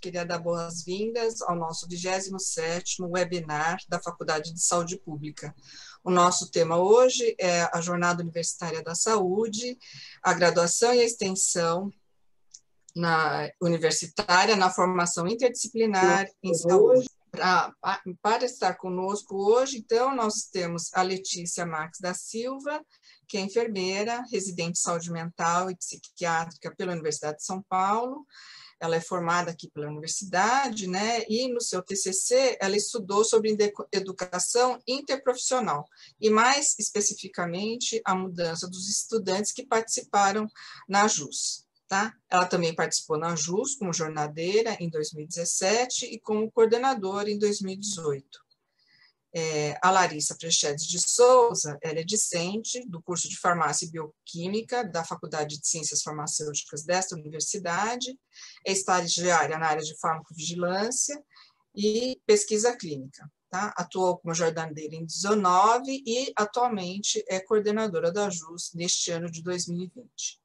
queria dar boas-vindas ao nosso 27º webinar da Faculdade de Saúde Pública. O nosso tema hoje é a Jornada Universitária da Saúde, a graduação e a extensão universitária na formação interdisciplinar em saúde. Para estar conosco hoje, então, nós temos a Letícia Marques da Silva, que é enfermeira, residente de saúde mental e psiquiátrica pela Universidade de São Paulo. Ela é formada aqui pela universidade, né? E no seu TCC ela estudou sobre educação interprofissional e mais especificamente a mudança dos estudantes que participaram na JUS. Tá? Ela também participou na JUS como jornadeira em 2017 e como coordenadora em 2018. A Larissa Prechedes de Souza, ela é discente do curso de Farmácia e Bioquímica da Faculdade de Ciências Farmacêuticas desta universidade, é estagiária na área de farmacovigilância e pesquisa clínica. Tá? Atuou como jornadeira em 2019 e atualmente é coordenadora da JUS neste ano de 2020.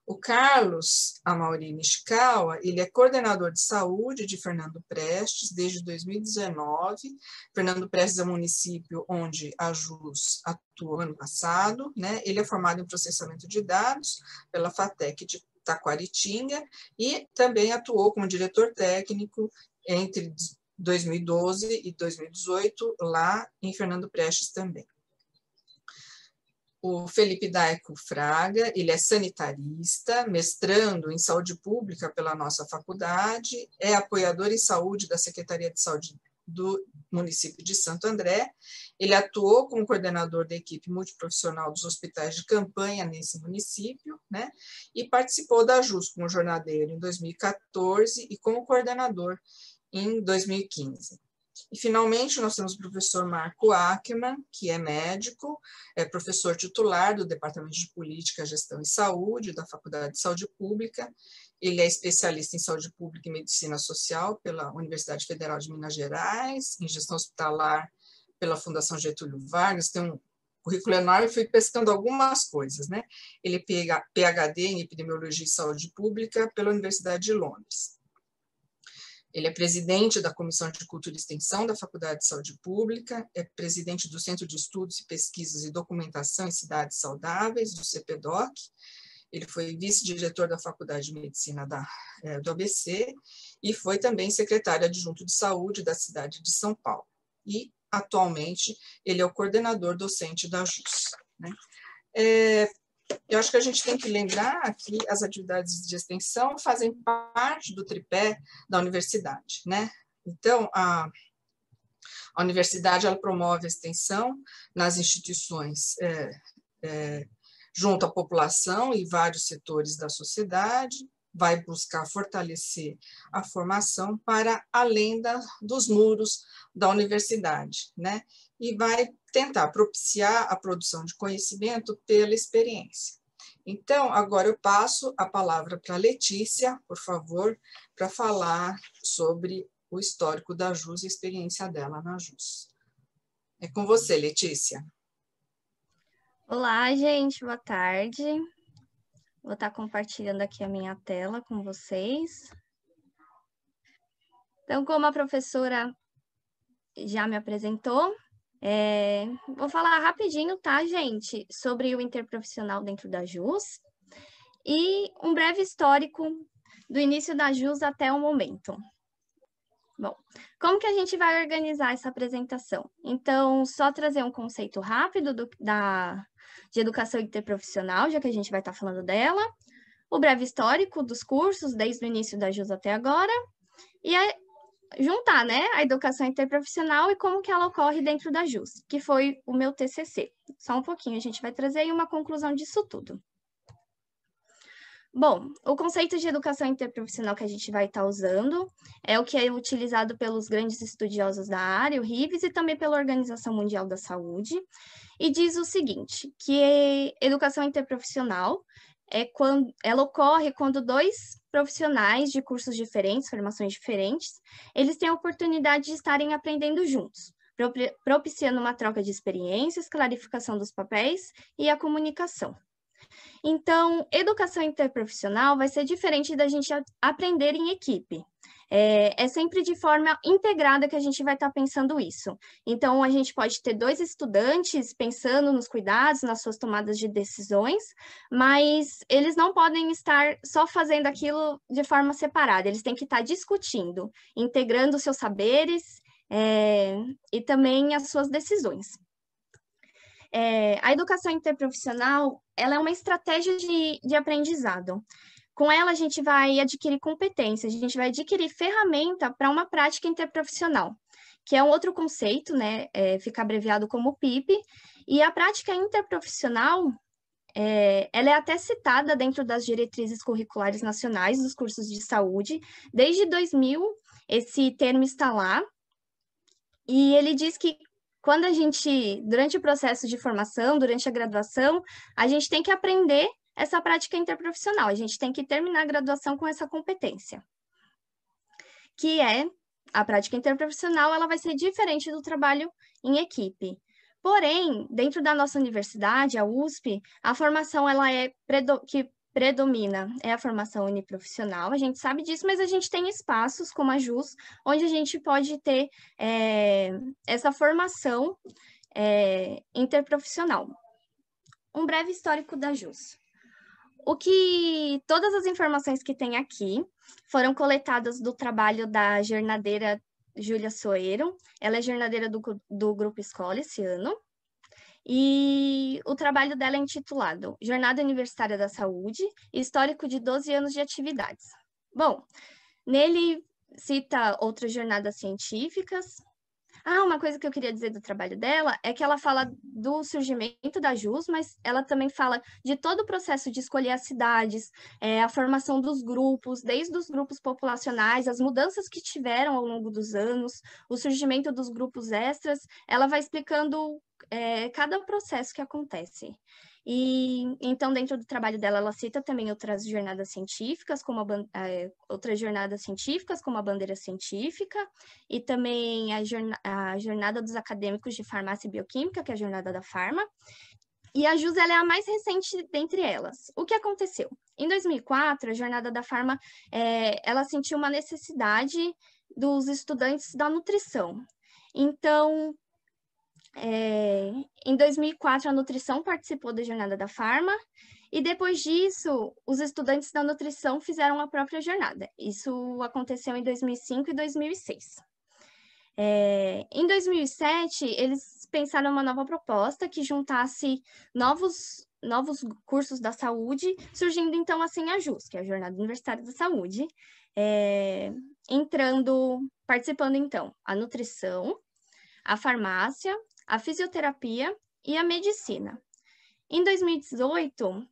O Carlos Amauri Nishikawa, ele é coordenador de saúde de Fernando Prestes desde 2019. Fernando Prestes é um município onde a JUS atuou ano passado, né? Ele é formado em processamento de dados pela FATEC de Taquaritinga e também atuou como diretor técnico entre 2012 e 2018 lá em Fernando Prestes também. O Felipe Daico Fraga, ele é sanitarista, mestrando em saúde pública pela nossa faculdade, é apoiador em saúde da Secretaria de Saúde do município de Santo André. Ele atuou como coordenador da equipe multiprofissional dos hospitais de campanha nesse município, né? E participou da JUS como jornadeiro em 2014 e como coordenador em 2015. E, finalmente, nós temos o professor Marco Ackermann, que é médico, é professor titular do Departamento de Política, Gestão e Saúde da Faculdade de Saúde Pública. Ele é especialista em saúde pública e medicina social pela Universidade Federal de Minas Gerais, em gestão hospitalar pela Fundação Getúlio Vargas, tem um currículo enorme, fui pescando algumas coisas, né? Ele é PhD em Epidemiologia e Saúde Pública pela Universidade de Londres. Ele é presidente da Comissão de Cultura e Extensão da Faculdade de Saúde Pública, é presidente do Centro de Estudos e Pesquisas e Documentação em Cidades Saudáveis, do CPDOC. Ele foi vice-diretor da Faculdade de Medicina do ABC e foi também secretário adjunto de saúde da cidade de São Paulo. E, atualmente, ele é o coordenador docente da JUS, né? Eu acho que a gente tem que lembrar que as atividades de extensão fazem parte do tripé da universidade, né? Então, a universidade ela promove a extensão nas instituições junto à população e vários setores da sociedade, vai buscar fortalecer a formação para além dos muros da universidade, né? E vai tentar propiciar a produção de conhecimento pela experiência. Então, agora eu passo a palavra para a Letícia, por favor, para falar sobre o histórico da JUS e a experiência dela na JUS. É com você, Letícia. Olá, gente, boa tarde. Vou estar compartilhando aqui a minha tela com vocês. Então, como a professora já me apresentou, vou falar rapidinho, tá, gente, sobre o interprofissional dentro da JUS e um breve histórico do início da JUS até o momento. Bom, como que a gente vai organizar essa apresentação? Então, só trazer um conceito rápido de educação interprofissional, já que a gente vai estar falando dela, o breve histórico dos cursos, desde o início da JUS até agora, e juntar, né, a educação interprofissional e como que ela ocorre dentro da JUS, que foi o meu TCC. Só um pouquinho, a gente vai trazer aí uma conclusão disso tudo. Bom, o conceito de educação interprofissional que a gente vai estar usando é o que é utilizado pelos grandes estudiosos da área, o Rives, e também pela Organização Mundial da Saúde, e diz o seguinte, que educação interprofissional ela ocorre quando dois profissionais de cursos diferentes, formações diferentes, eles têm a oportunidade de estarem aprendendo juntos, propiciando uma troca de experiências, clarificação dos papéis e a comunicação. Então, educação interprofissional vai ser diferente da gente aprender em equipe. É sempre de forma integrada que a gente vai estar pensando isso. Então, a gente pode ter 2 estudantes pensando nos cuidados, nas suas tomadas de decisões, mas eles não podem estar só fazendo aquilo de forma separada, eles têm que estar discutindo, integrando seus saberes, e também as suas decisões. A educação interprofissional, ela é uma estratégia de aprendizado. Com ela, a gente vai adquirir competências, a gente vai adquirir ferramenta para uma prática interprofissional, que é um outro conceito, né? Fica abreviado como PIP, e a prática interprofissional, ela é até citada dentro das diretrizes curriculares nacionais dos cursos de saúde. Desde 2000, esse termo está lá, e ele diz que quando a gente, durante o processo de formação, durante a graduação, a gente tem que aprender essa prática interprofissional, a gente tem que terminar a graduação com essa competência, que é a prática interprofissional, ela vai ser diferente do trabalho em equipe. Porém, dentro da nossa universidade, a USP, a formação que predomina é a formação uniprofissional, a gente sabe disso, mas a gente tem espaços como a JUS, onde a gente pode ter essa formação interprofissional. Um breve histórico da JUS. Todas as informações que tem aqui foram coletadas do trabalho da jornadeira Júlia Soeiro. Ela é jornadeira do Grupo Escola esse ano. E o trabalho dela é intitulado Jornada Universitária da Saúde, histórico de 12 anos de atividades. Bom, nele cita outras jornadas científicas. Uma coisa que eu queria dizer do trabalho dela é que ela fala do surgimento da JUS, mas ela também fala de todo o processo de escolher as cidades, a formação dos grupos, desde os grupos populacionais, as mudanças que tiveram ao longo dos anos, o surgimento dos grupos extras. Ela vai explicando cada processo que acontece. E então, dentro do trabalho dela, ela cita também outras jornadas científicas, como a bandeira científica, e também a jornada dos acadêmicos de farmácia e bioquímica, que é a jornada da Farma. E a JUS, ela é a mais recente dentre elas. O que aconteceu? Em 2004, a jornada da Farma, ela sentiu uma necessidade dos estudantes da nutrição. Então, em 2004, a nutrição participou da jornada da Farma, e depois disso, os estudantes da nutrição fizeram a própria jornada. Isso aconteceu em 2005 e 2006. Em 2007, eles pensaram uma nova proposta que juntasse novos cursos da saúde, surgindo então assim a JUS, que é a Jornada Universitária da Saúde, participando então a nutrição, a farmácia, a fisioterapia e a medicina. Em 2018,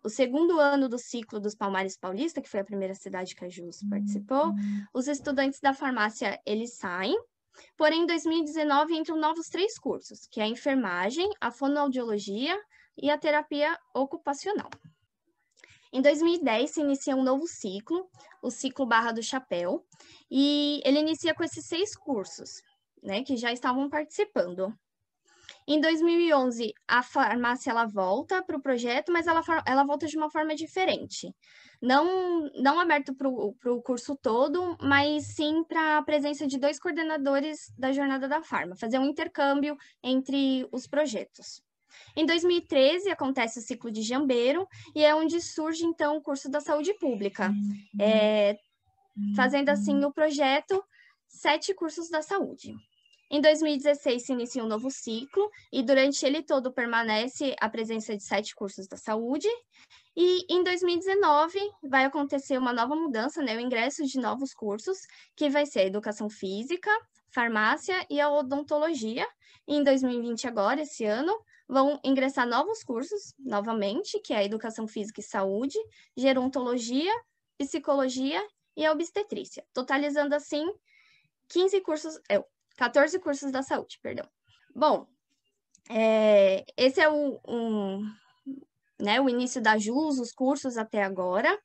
o segundo ano do ciclo dos Palmares Paulista, que foi a primeira cidade que a JUS participou, os estudantes da farmácia, eles saem, porém, em 2019 entram novos 3 cursos, que é a enfermagem, a fonoaudiologia e a terapia ocupacional. Em 2010, se inicia um novo ciclo, o ciclo Barra do Chapéu, e ele inicia com esses 6 cursos, né, que já estavam participando. Em 2011, a farmácia ela volta para o projeto, mas ela volta de uma forma diferente. Não aberto para o curso todo, mas sim para a presença de 2 coordenadores da Jornada da Farma, fazer um intercâmbio entre os projetos. Em 2013, acontece o ciclo de Jambeiro, e é onde surge, então, o curso da saúde pública, fazendo, assim, o projeto 7 cursos da saúde. Em 2016, se inicia um novo ciclo, e durante ele todo permanece a presença de 7 cursos da saúde. E em 2019, vai acontecer uma nova mudança, né, o ingresso de novos cursos, que vai ser a educação física, farmácia e a odontologia. E em 2020 agora, esse ano, vão ingressar novos cursos, novamente, que é a educação física e saúde, gerontologia, psicologia e a obstetrícia, totalizando, assim, 14 cursos da saúde, perdão. Bom, esse é o início da JUS, os cursos até agora.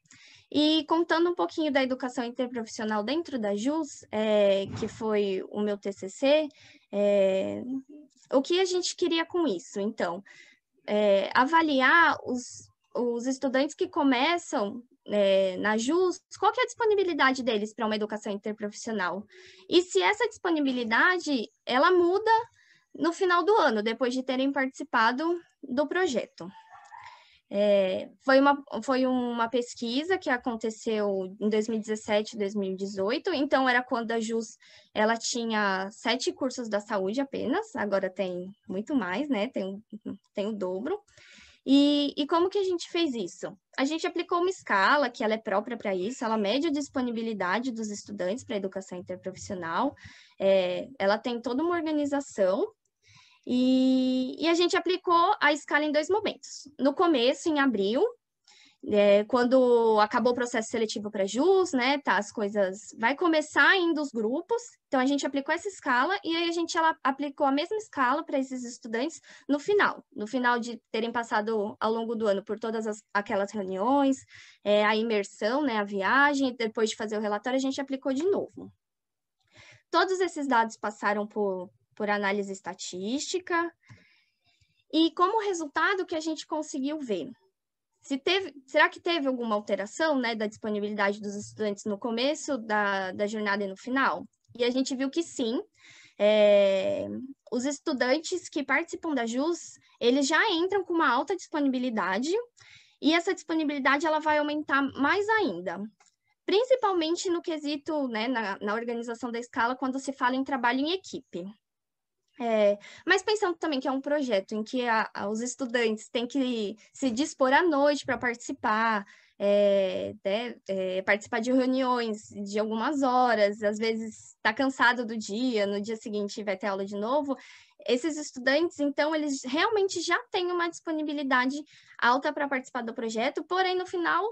E contando um pouquinho da educação interprofissional dentro da JUS, que foi o meu TCC, o que a gente queria com isso? Então, avaliar os estudantes que começam na JUS, qual que é a disponibilidade deles para uma educação interprofissional? E se essa disponibilidade, ela muda no final do ano, depois de terem participado do projeto. Foi uma pesquisa que aconteceu em 2017 e 2018, então era quando a JUS ela tinha 7 cursos da saúde apenas, agora tem muito mais, né? Tem o dobro. E como que a gente fez isso? A gente aplicou uma escala que ela é própria para isso, ela mede a disponibilidade dos estudantes para a educação interprofissional, ela tem toda uma organização, e a gente aplicou a escala em 2 momentos. No começo, em abril, quando acabou o processo seletivo para JUS, né, tá, as coisas, vai começar indo os grupos, então a gente aplicou essa escala e aí ela aplicou a mesma escala para esses estudantes no final de terem passado ao longo do ano por todas aquelas reuniões, a imersão, né, a viagem, depois de fazer o relatório, a gente aplicou de novo. Todos esses dados passaram por análise estatística, e como resultado que a gente conseguiu ver? Será que teve alguma alteração, né, da disponibilidade dos estudantes no começo da jornada e no final? E a gente viu que sim. Os estudantes que participam da JUS, eles já entram com uma alta disponibilidade, e essa disponibilidade ela vai aumentar mais ainda, principalmente no quesito, né, na organização da escala, quando se fala em trabalho em equipe. Mas pensando também que é um projeto em que os estudantes têm que se dispor à noite para participar, participar de reuniões de algumas horas, às vezes está cansado do dia, no dia seguinte vai ter aula de novo. Esses estudantes, então, eles realmente já têm uma disponibilidade alta para participar do projeto, porém, no final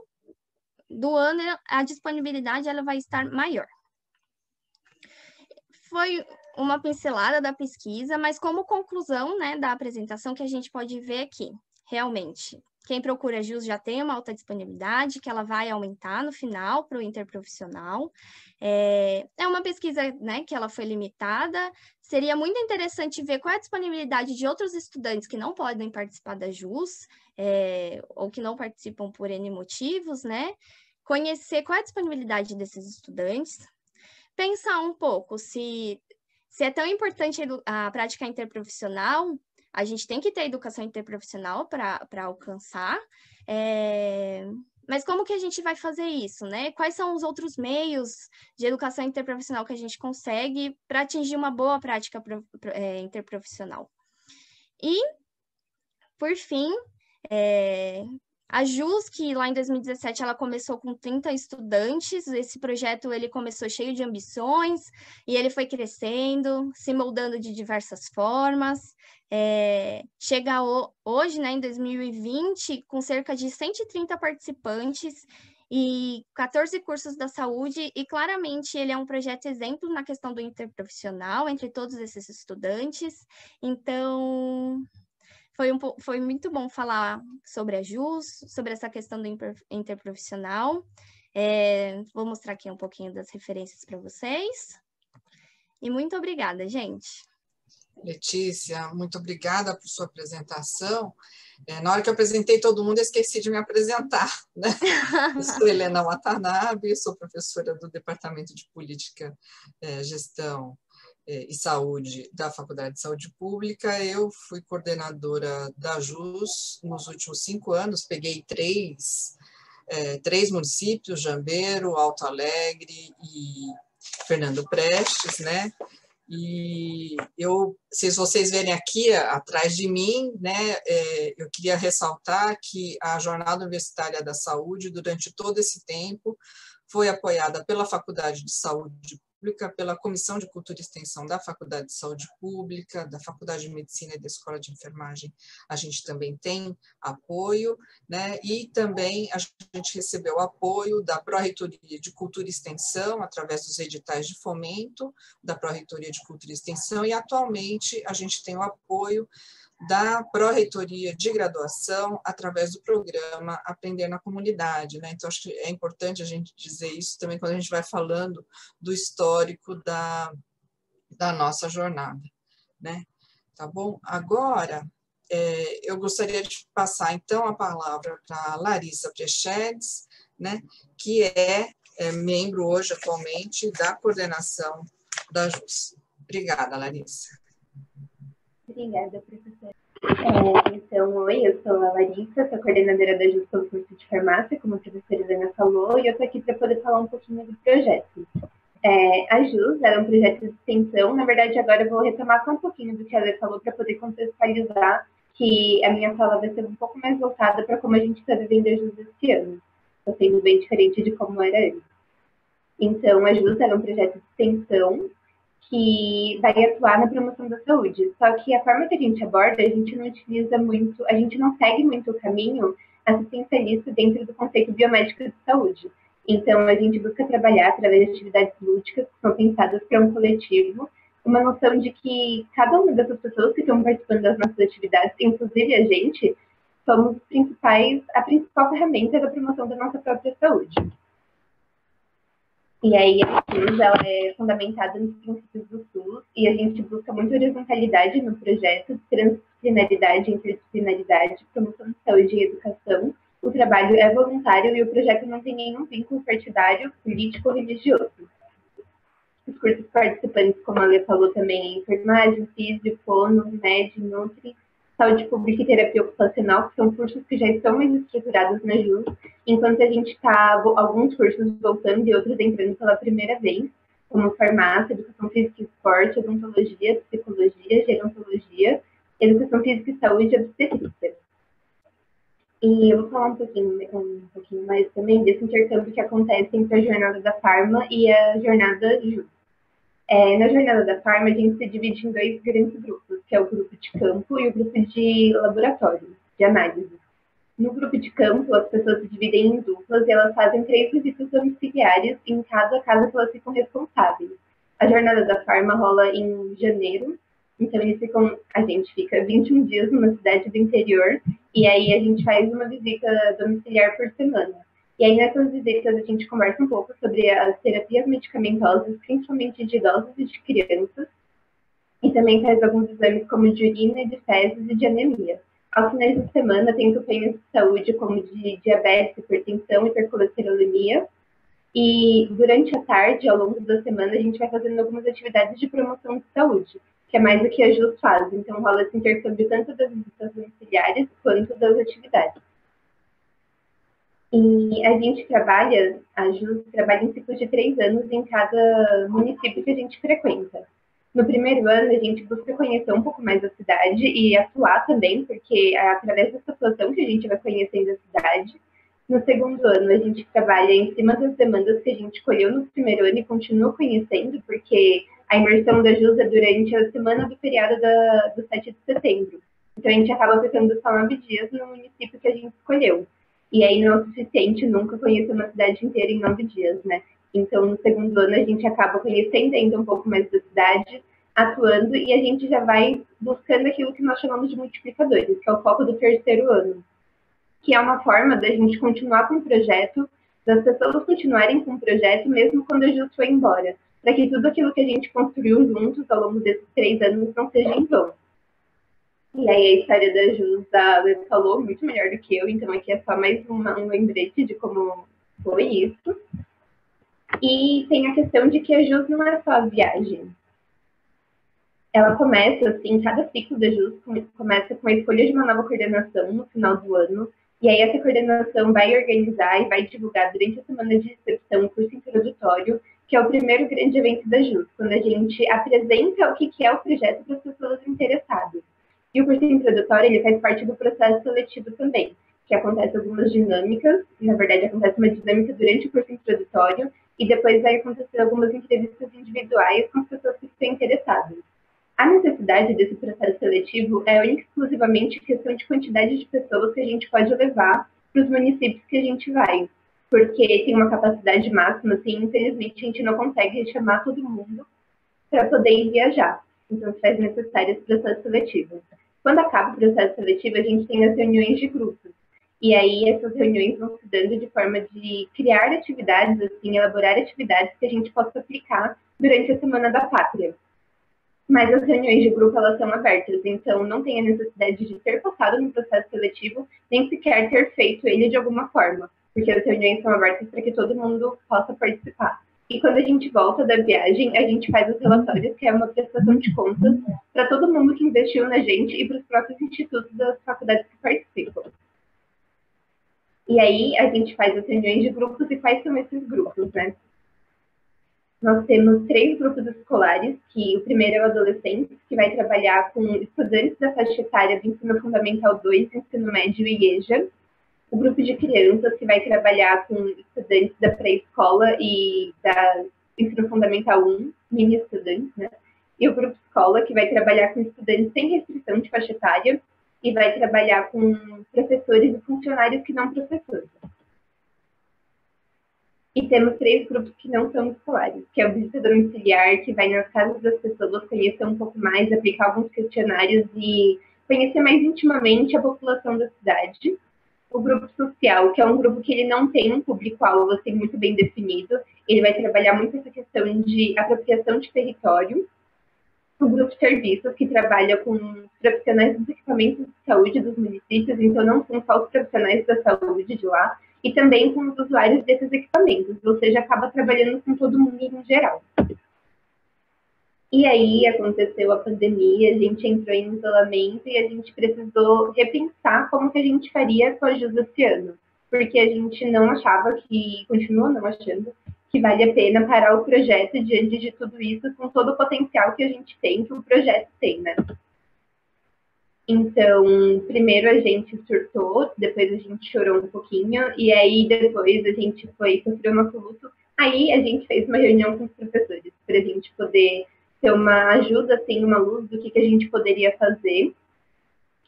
do ano, a disponibilidade ela vai estar maior. Foi uma pincelada da pesquisa, mas como conclusão, né, da apresentação que a gente pode ver aqui, realmente, quem procura JUS já tem uma alta disponibilidade, que ela vai aumentar no final para o interprofissional. É uma pesquisa, né, que ela foi limitada. Seria muito interessante ver qual é a disponibilidade de outros estudantes que não podem participar da JUS, ou que não participam por N motivos, né? Conhecer qual é a disponibilidade desses estudantes, pensar um pouco se é tão importante a prática interprofissional, a gente tem que ter educação interprofissional para alcançar, mas como que a gente vai fazer isso, né? Quais são os outros meios de educação interprofissional que a gente consegue para atingir uma boa prática interprofissional? E, por fim, a JUS, que lá em 2017 ela começou com 30 estudantes, esse projeto ele começou cheio de ambições e ele foi crescendo, se moldando de diversas formas, chega hoje, né, em 2020, com cerca de 130 participantes e 14 cursos da saúde, e claramente ele é um projeto exemplo na questão do interprofissional entre todos esses estudantes. Então, foi muito bom falar sobre a JUS, sobre essa questão do interprofissional. Vou mostrar aqui um pouquinho das referências para vocês. E muito obrigada, gente. Letícia, muito obrigada por sua apresentação. Na hora que eu apresentei todo mundo, eu esqueci de me apresentar, né? Eu sou Helena Watanabe, sou professora do Departamento de Política, Gestão e Saúde da Faculdade de Saúde Pública. Eu fui coordenadora da JUS nos últimos 5 anos, peguei 3 municípios, Jambeiro, Alto Alegre e Fernando Prestes, né? E se vocês verem aqui atrás de mim, né, eu queria ressaltar que a Jornada Universitária da Saúde, durante todo esse tempo, foi apoiada pela Faculdade de Saúde Pública, pela Comissão de Cultura e Extensão da Faculdade de Saúde Pública, da Faculdade de Medicina e da Escola de Enfermagem. A gente também tem apoio, né? E também a gente recebeu apoio da Pró-Reitoria de Cultura e Extensão, através dos editais de fomento da Pró-Reitoria de Cultura e Extensão, e atualmente a gente tem o apoio da Pró-Reitoria de Graduação através do programa Aprender na Comunidade, né? Então, acho que é importante a gente dizer isso também quando a gente vai falando do histórico da nossa jornada, né? Tá bom? Agora, Eu gostaria de passar, então, a palavra para a Larissa Prechedes, né, que é membro hoje, atualmente, da coordenação da JUS. Obrigada, Larissa. Obrigada, professora. Então, oi, eu sou a Larissa, sou coordenadora da JUS pelo curso de farmácia, como a professora Helena falou, e eu estou aqui para poder falar um pouquinho do projeto. A JUS era um projeto de extensão, na verdade, agora eu vou retomar só um pouquinho do que a Lê falou para poder contextualizar que a minha fala vai ser um pouco mais voltada para como a gente está vivendo a JUS esse ano. Está sendo bem diferente de como era antes. Então, a JUS era um projeto de extensão que vai atuar na promoção da saúde. Só que a forma que a gente aborda, a gente não utiliza muito, a gente não segue muito o caminho assistencialista dentro do conceito biomédico de saúde. Então, a gente busca trabalhar através de atividades lúdicas que são pensadas para um coletivo, uma noção de que cada uma dessas pessoas que estão participando das nossas atividades, inclusive a gente, somos a principal ferramenta da promoção da nossa própria saúde. E aí a SUS ela é fundamentada nos princípios do SUS e a gente busca muita horizontalidade no projeto, transdisciplinaridade, interdisciplinaridade, promoção de saúde e educação. O trabalho é voluntário e o projeto não tem nenhum vínculo partidário, político ou religioso. Os cursos participantes, como a Lê falou também, enfermagem, físico, fono, med, nutri, saúde pública e terapia ocupacional, que são cursos que já estão mais estruturados na JUS, enquanto a gente está, alguns cursos voltando e outros entrando pela primeira vez, como farmácia, educação física e esporte, odontologia, psicologia, gerontologia, educação física e saúde e obstetrícia. E eu vou falar um pouquinho mais também desse intercâmbio que acontece entre a jornada da Farma e a jornada JUS. Na jornada da Farma, a gente se divide em dois grandes grupos, que é o grupo de campo e o grupo de laboratório, de análise. No grupo de campo, as pessoas se dividem em duplas e elas fazem 3 visitas domiciliares em cada casa que elas ficam responsáveis. A jornada da Farma rola em janeiro, então a gente fica 21 dias numa cidade do interior e aí a gente faz uma visita domiciliar por semana. E aí, nessas visitas, a gente conversa um pouco sobre as terapias medicamentosas, principalmente de idosos e de crianças, e também faz alguns exames como de urina, de fezes e de anemia. Aos finais de semana, tem campanhas de saúde como de diabetes, hipertensão, hipercolesterolemia, e durante a tarde, ao longo da semana, a gente vai fazendo algumas atividades de promoção de saúde, que é mais o que a JUS faz. Então, rola esse intercâmbio tanto das visitas domiciliares quanto das atividades. E a gente a JUS trabalha em ciclos de 3 anos em cada município que a gente frequenta. No primeiro ano, a gente busca conhecer um pouco mais a cidade e atuar também, porque é através dessa atuação que a gente vai conhecendo a cidade. No segundo ano, a gente trabalha em cima das demandas que a gente escolheu no primeiro ano e continua conhecendo, porque a imersão da JUS é durante a semana do feriado do 7 de setembro. Então, a gente acaba ficando só 9 dias no município que a gente escolheu. E aí não é o suficiente nunca conhecer uma cidade inteira em 9 dias, né? Então, no segundo ano, a gente acaba conhecendo ainda um pouco mais da cidade, atuando, e a gente já vai buscando aquilo que nós chamamos de multiplicadores, que é o foco do terceiro ano, que é uma forma da gente continuar com o projeto, das pessoas continuarem com o projeto, mesmo quando a JUS foi embora, para que tudo aquilo que a gente construiu juntos ao longo desses 3 anos não seja em vão. E aí a história da JUS, a Lê falou muito melhor do que eu, então aqui é só mais um lembrete de como foi isso. E tem a questão de que a JUS não é só a viagem. Ela começa, assim, cada ciclo da JUS começa com a escolha de uma nova coordenação no final do ano, e aí essa coordenação vai organizar e vai divulgar durante a semana de recepção o curso introdutório, que é o primeiro grande evento da JUS, quando a gente apresenta o que é o projeto para as pessoas interessadas. E o curso introdutório, ele faz parte do processo seletivo também, que acontece algumas dinâmicas, na verdade acontece uma dinâmica durante o curso introdutório, e depois vai acontecer algumas entrevistas individuais com as pessoas que estão interessadas. A necessidade desse processo seletivo é exclusivamente questão de quantidade de pessoas que a gente pode levar para os municípios que a gente vai, porque tem uma capacidade máxima, assim, infelizmente a gente não consegue chamar todo mundo para poder viajar, então se faz necessário esse processo seletivo. Quando acaba o processo seletivo, a gente tem as reuniões de grupos. E aí, essas reuniões vão se dando de forma de criar atividades, assim, elaborar atividades que a gente possa aplicar durante a Semana da Pátria. mas as reuniões de grupo, elas são abertas, então não tem a necessidade de ter passado no processo seletivo, nem sequer ter feito ele de alguma forma, porque as reuniões são abertas para que todo mundo possa participar. E quando a gente volta da viagem, a gente faz os relatórios, que é uma prestação de contas para todo mundo que investiu na gente e para os próprios institutos das faculdades que participam. E aí a gente faz as reuniões de grupos, e quais são esses grupos, né? Nós temos 3 grupos escolares, que o primeiro é o adolescente, que vai trabalhar com estudantes da faixa etária do ensino fundamental 2, ensino médio e EJA. O grupo de crianças, que vai trabalhar com estudantes da pré-escola e da ensino fundamental 1, mini estudantes, né? E o grupo escola, que vai trabalhar com estudantes sem restrição de faixa etária e vai trabalhar com professores e funcionários que não professores. E temos 3 grupos que não são escolares, que é o visita domiciliar, que vai nas casas das pessoas conhecer um pouco mais, aplicar alguns questionários e conhecer mais intimamente a população da cidade. O grupo social, que é um grupo que ele não tem um público-alvo assim, muito bem definido, ele vai trabalhar muito essa questão de apropriação de território. O grupo de serviços, que trabalha com profissionais dos equipamentos de saúde dos municípios, então não são só os profissionais da saúde de lá, e também com os usuários desses equipamentos, ou seja, acaba trabalhando com todo mundo em geral. E aí aconteceu a pandemia, a gente entrou em isolamento e a gente precisou repensar como que a gente faria com a JUS esse ano, porque a gente não achava que, continua não achando, que vale a pena parar o projeto diante de tudo isso, com todo o potencial que a gente tem, que o projeto tem, né? Então, primeiro a gente surtou, depois a gente chorou um pouquinho, e aí depois a gente sofreu um luto. Aí a gente fez uma reunião com os professores, para a gente poder ter uma ajuda, assim, uma luz do que a gente poderia fazer.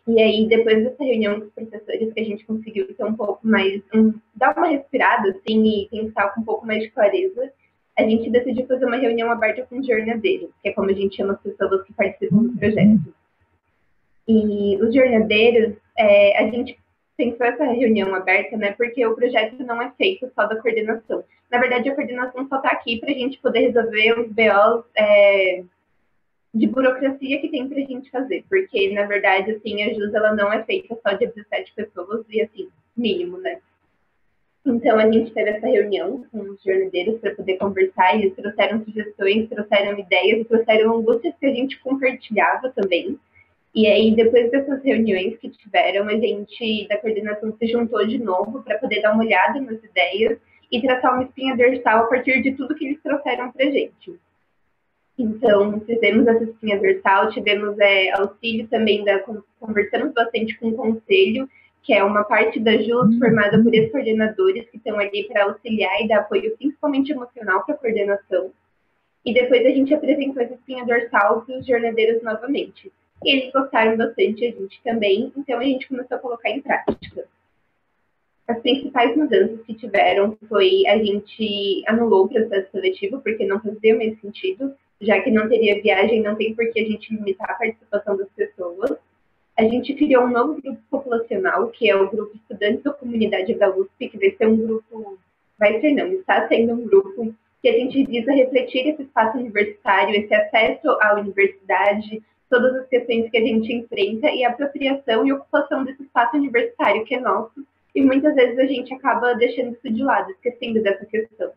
E aí, depois dessa reunião com os professores, que a gente conseguiu ter um pouco mais, dar uma respirada, assim, e pensar com um pouco mais de clareza, a gente decidiu fazer uma reunião aberta com os jornadeiros, que é como a gente chama as pessoas que participam do projeto. E os jornadeiros, a gente pensou essa reunião aberta, né, porque o projeto não é feito só da coordenação. Na verdade, a coordenação só está aqui para a gente poder resolver os BOs de burocracia que tem para a gente fazer, porque, na verdade, assim, a JUS, ela não é feita só de 17 pessoas e, assim, mínimo, né. Então, a gente teve essa reunião com os jornadeiros para poder conversar, e eles trouxeram sugestões, trouxeram ideias, trouxeram angústias que a gente compartilhava também. E aí, depois dessas reuniões que tiveram, a gente, da coordenação, se juntou de novo para poder dar uma olhada nas ideias e traçar uma espinha dorsal a partir de tudo que eles trouxeram para a gente. Então, fizemos essa espinha dorsal, tivemos auxílio também, conversamos bastante com o conselho, que é uma parte da JUS formada por ex-coordenadores que estão ali para auxiliar e dar apoio, principalmente emocional, para a coordenação. E depois a gente apresentou essa espinha dorsal para os jornadeiros novamente. E eles gostaram bastante, a gente também, então a gente começou a colocar em prática. As principais mudanças que tiveram foi a gente anulou o processo seletivo, porque não fazia mais sentido, já que não teria viagem, não tem por que a gente limitar a participação das pessoas. A gente criou um novo grupo populacional, que é o grupo Estudantes da Comunidade da USP, que vai ser um grupo, está sendo um grupo que a gente visa refletir esse espaço universitário, esse acesso à universidade, todas as questões que a gente enfrenta e a apropriação e ocupação desse espaço universitário que é nosso, e muitas vezes a gente acaba deixando isso de lado, esquecendo dessa questão.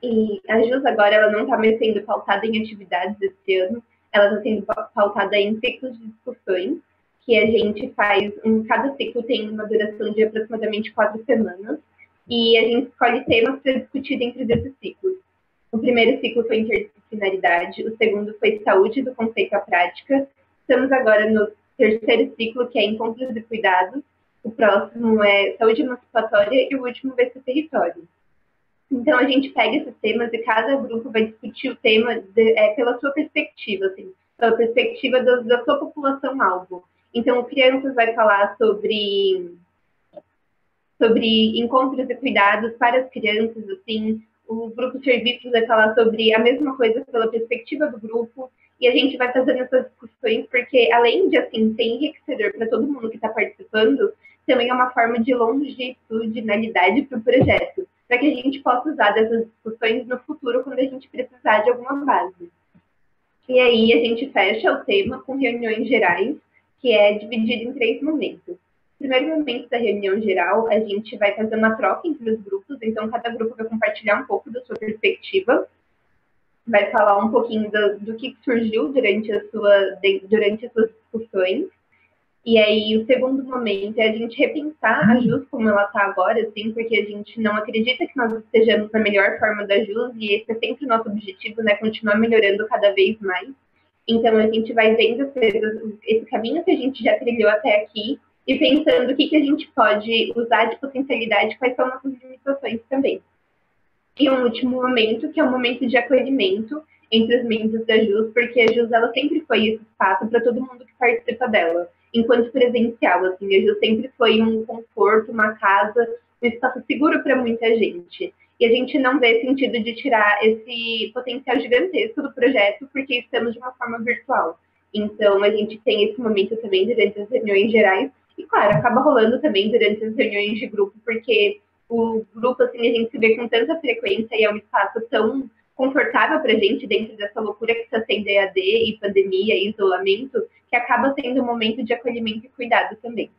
E a JUS agora, ela não está mais sendo pautada em atividades esse ano, ela está sendo pautada em ciclos de discussões, que a gente faz, cada ciclo tem uma duração de aproximadamente 4 semanas, e a gente escolhe temas para discutir dentro desses ciclos. O primeiro ciclo foi interdisciplinaridade, o segundo foi saúde do conceito à prática. Estamos agora no terceiro ciclo, que é encontros e cuidados. O próximo é saúde emancipatória e o último vai ser território. Então, a gente pega esses temas e cada grupo vai discutir o tema pela sua perspectiva, assim, pela perspectiva da sua população-alvo. Então, o Crianças vai falar sobre encontros e cuidados para as crianças, assim, o grupo de serviços vai falar sobre a mesma coisa pela perspectiva do grupo, e a gente vai fazendo essas discussões, porque além de, assim, ser enriquecedor para todo mundo que está participando, também é uma forma de longitudinalidade para o projeto, para que a gente possa usar dessas discussões no futuro, quando a gente precisar de alguma base. E aí a gente fecha o tema com reuniões gerais, que é dividido em 3 momentos. No primeiro momento da reunião geral, a gente vai fazer uma troca entre os grupos, então cada grupo vai compartilhar um pouco da sua perspectiva, vai falar um pouquinho do que surgiu durante as suas discussões. E aí, o segundo momento é a gente repensar a JUS como ela está agora, assim, porque a gente não acredita que nós estejamos na melhor forma da JUS, e esse é sempre o nosso objetivo, né, continuar melhorando cada vez mais. Então, a gente vai vendo esse caminho que a gente já trilhou até aqui e pensando o que a gente pode usar de potencialidade, quais são nossas limitações também. E um último momento, que é um momento de acolhimento entre os membros da JUS, porque a JUS ela sempre foi esse espaço para todo mundo que participa dela, enquanto presencial. Assim, a JUS sempre foi um conforto, uma casa, um espaço seguro para muita gente. E a gente não vê sentido de tirar esse potencial gigantesco do projeto, porque estamos de uma forma virtual. Então, a gente tem esse momento também durante as reuniões gerais, e, claro, acaba rolando também durante as reuniões de grupo, porque o grupo, assim, a gente se vê com tanta frequência e é um espaço tão confortável para a gente dentro dessa loucura que está sendo EAD e pandemia e isolamento, que acaba sendo um momento de acolhimento e cuidado também.